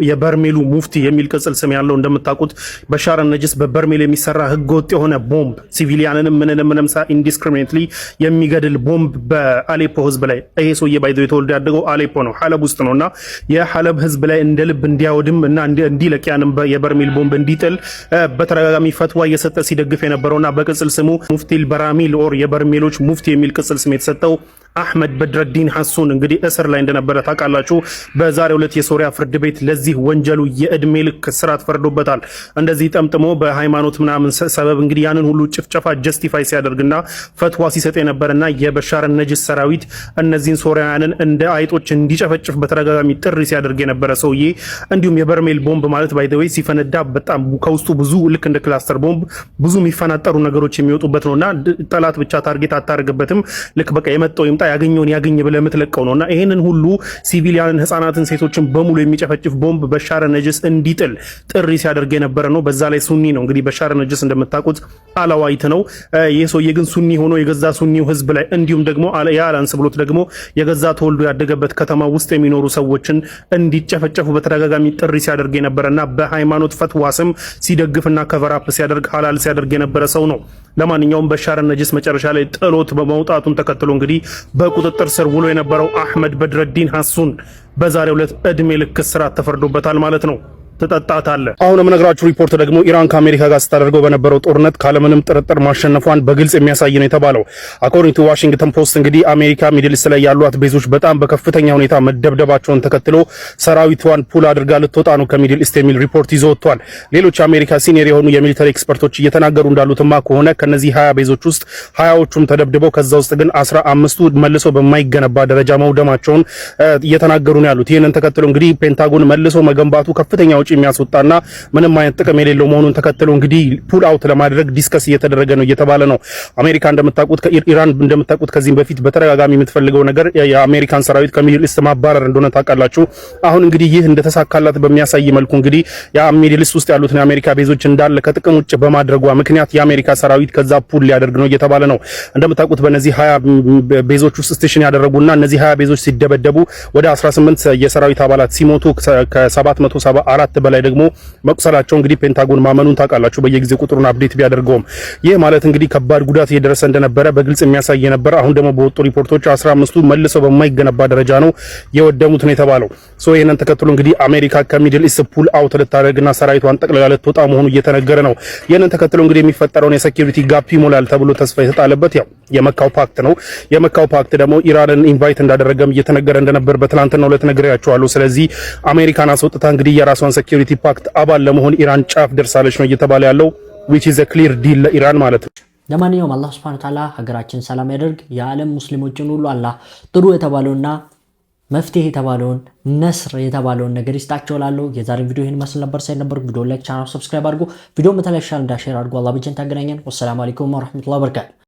የበርሜሉ ሙፍቲ የሚል ቅጽል ስም ያለው እንደምታውቁት በሻር ነጅስ በበርሜል የሚሰራ ህገወጥ የሆነ ቦምብ ሲቪሊያንንም ምንም ኢንዲስክሪሚኔትሊ የሚገድል ቦምብ በአሌፖ ህዝብ ላይ ይሄ ሰውዬ ባይዘው የተወልደ ያደገው አሌፖ ነው፣ ሐለብ ውስጥ ነውና የሐለብ ህዝብ ላይ እንደ ልብ እንዲያወድም እና እንዲለቅ ያንም የበርሜል ቦምብ እንዲጥል በተደጋጋሚ ፈትዋ እየሰጠ ሲደግፍ የነበረውና በቅጽል ስሙ ሙፍቲል በራሚል ኦር የበርሜሎች ሙፍቲ የሚል ቅጽል ስም የተሰጠው አህመድ በድረዲን ሐሱን እንግዲህ እስር ላይ እንደነበረ ታውቃላችሁ። በዛሬው ዕለት የሶሪያ ፍርድ ቤት ለዚህ ወንጀሉ የእድሜ ልክ እስራት ፈርዶበታል። እንደዚህ ጠምጥሞ በሃይማኖት ምናምን ሰበብ እንግዲህ ያንን ሁሉ ጭፍጨፋ ጀስቲፋይ ሲያደርግና ፈትዋ ሲሰጥ የነበረና የበሻር ነጅስ ሰራዊት እነዚህን ሶሪያውያንን እንደ አይጦች እንዲጨፈጭፍ በተደጋጋሚ ጥሪ ሲያደርግ የነበረ ሰውዬ እንዲሁም የበርሜል ቦምብ ማለት ባይ ዘ ዌይ ሲፈነዳ በጣም ከውስጡ ብዙ ልክ እንደ ክላስተር ቦምብ ብዙ የሚፈናጠሩ ነገሮች የሚወጡበት ነውና ጠላት ብቻ ታርጌት አታርግበትም። ልክ በቃ የመጣው ይምጣ ያገኘውን ያገኝ ብለህ የምትለቀው ነውና ይሄንን ሁሉ ሲቪሊያንን ህፃናትን፣ ሴቶችን በሙሉ የሚጨፈጭፍ ቦምብ በሻር ነጅስ እንዲጥል ጥሪ ሲያደርግ የነበረ ነው። በዛ ላይ ሱኒ ነው እንግዲህ በሻር ነጅስ እንደምታውቁት አላዋይት ነው። ይሄ ሰውዬ ግን ሱኒ ሆኖ የገዛ ሱኒው ህዝብ ላይ እንዲሁም ደግሞ ያላንስ ብሎት ደግሞ የገዛ ተወልዶ ያደገበት ከተማ ውስጥ የሚኖሩ ሰዎችን እንዲጨፈጨፉ በተደጋጋሚ ጥሪ ሲያደርግ የነበረና በሃይማኖት ፈትዋ ስም ሲደግፍና ከቨራፕ ሲያደርግ ሐላል ሲያደርግ የነበረ ሰው ነው። ለማንኛውም በሻር ነጅስ መጨረሻ ላይ ጥሎት በመውጣቱን ተከትሎ እንግዲህ በቁጥጥር ስር ውሎ የነበረው አህመድ በድረዲን ሐሱን በዛሬው ዕለት እድሜ ልክ እስራት ተፈርዶበታል ማለት ነው። ትጠጣታለህ። አሁን የምነግራችሁ ሪፖርት ደግሞ ኢራን ከአሜሪካ ጋር ስታደርገው በነበረው ጦርነት ካለምንም ጥርጥር ማሸነፏን በግልጽ የሚያሳይ ነው የተባለው። አኮርዲንግ ቱ ዋሽንግተን ፖስት እንግዲህ አሜሪካ ሚድል ኢስት ላይ ያሏት ቤዞች በጣም በከፍተኛ ሁኔታ መደብደባቸውን ተከትሎ ሰራዊቷን ፑል አድርጋ ልትወጣ ነው ከሚድል ኢስት የሚል ሪፖርት ይዞ ወጥቷል። ሌሎች አሜሪካ ሲኒየር የሆኑ የሚሊተሪ ኤክስፐርቶች እየተናገሩ እንዳሉትማ ከሆነ ከነዚህ 20 ቤዞች ውስጥ 20ዎቹም ተደብድበው ከዛ ውስጥ ግን 15ቱ መልሶ በማይገነባ ደረጃ መውደማቸውን እየተናገሩ ነው ያሉት። ይህንን ተከትሎ እንግዲህ ፔንታጎን መልሶ መገንባቱ ከፍተኛ የሚያስወጣና ምንም አይነት ጥቅም የሌለው መሆኑን ተከትሎ እንግዲህ ፑል አውት ለማድረግ ዲስከስ እየተደረገ ነው እየተባለ ነው። አሜሪካ እንደምታውቁት ኢራን እንደምታውቁት ከዚህም በፊት በተደጋጋሚ የምትፈልገው ነገር የአሜሪካን ሰራዊት ከሚድል ኢስት ማባረር እንደሆነ ታውቃላችሁ። አሁን እንግዲህ ይህ እንደተሳካላት በሚያሳይ መልኩ እንግዲህ የሚድል ኢስት ውስጥ ያሉትን የአሜሪካ ቤዞች እንዳለ ከጥቅም ውጭ በማድረጓ ምክንያት የአሜሪካ ሰራዊት ከዛ ፑል ሊያደርግ ነው እየተባለ ነው። እንደምታውቁት በእነዚህ 20 ቤዞች ውስጥ ስቴሽን ያደረጉና እነዚህ 20 ቤዞች ሲደበደቡ ወደ 18 የሰራዊት አባላት ሲሞቱ ከ774 በላይ ደግሞ መቁሰላቸው እንግዲህ ፔንታጎን ማመኑን ታውቃላችሁ። በየጊዜው ቁጥሩን አፕዴት ቢያደርገውም ይህ ማለት እንግዲህ ከባድ ጉዳት እየደረሰ እንደነበረ በግልጽ የሚያሳይ ነበር። አሁን ደግሞ በወጡ ሪፖርቶች 15ቱ መልሰው በማይገነባ ደረጃ ነው የወደሙት ነው የተባለው። ይህንን ተከትሎ እንግዲህ አሜሪካ ከሚድል ኢስት ፑል አውት ልታደርግና ሰራዊቷን ጠቅልላ ልትወጣ መሆኑ እየተነገረ ነው። ይህንን ተከትሎ እንግዲህ የሚፈጠረውን የሴኩሪቲ ጋፕ ይሞላል ተብሎ ተስፋ የተጣለበት ያው የመካው ፓክት ነው። የመካው ፓክት ደግሞ ኢራንን ኢንቫይት እንዳደረገም እየተነገረ እንደነበር በትናንትናው ዕለት ነግሬያቸዋለሁ። ስለዚህ አሜሪካን አስወጥታ እንግዲህ የራሷን ሴኩሪቲ ፓክት አባል ለመሆን ኢራን ጫፍ ደርሳለች ነው እየተባለ ያለው which is a clear deal ለኢራን ማለት ነው። ለማንኛውም አላህ Subhanahu Wa Ta'ala ሀገራችን ሰላም ያደርግ። የዓለም ሙስሊሞችን ሁሉ አላህ ጥሩ የተባለውና መፍትሄ የተባለውን ነስር የተባለውን ነገር ይስጣቸው ላለው የዛሬ ቪዲዮ ይሄን መስል ነበር። ሳይነበር ቪዲዮ ላይክ፣ ቻናል ሰብስክራይብ አድርጉ። ቪዲዮ መተለሻል እንዳሸር አድርጉ። አላህ ብቻን ታገናኘን። ወሰላሙ አለይኩም ወራህመቱላሂ ወበረካቱ።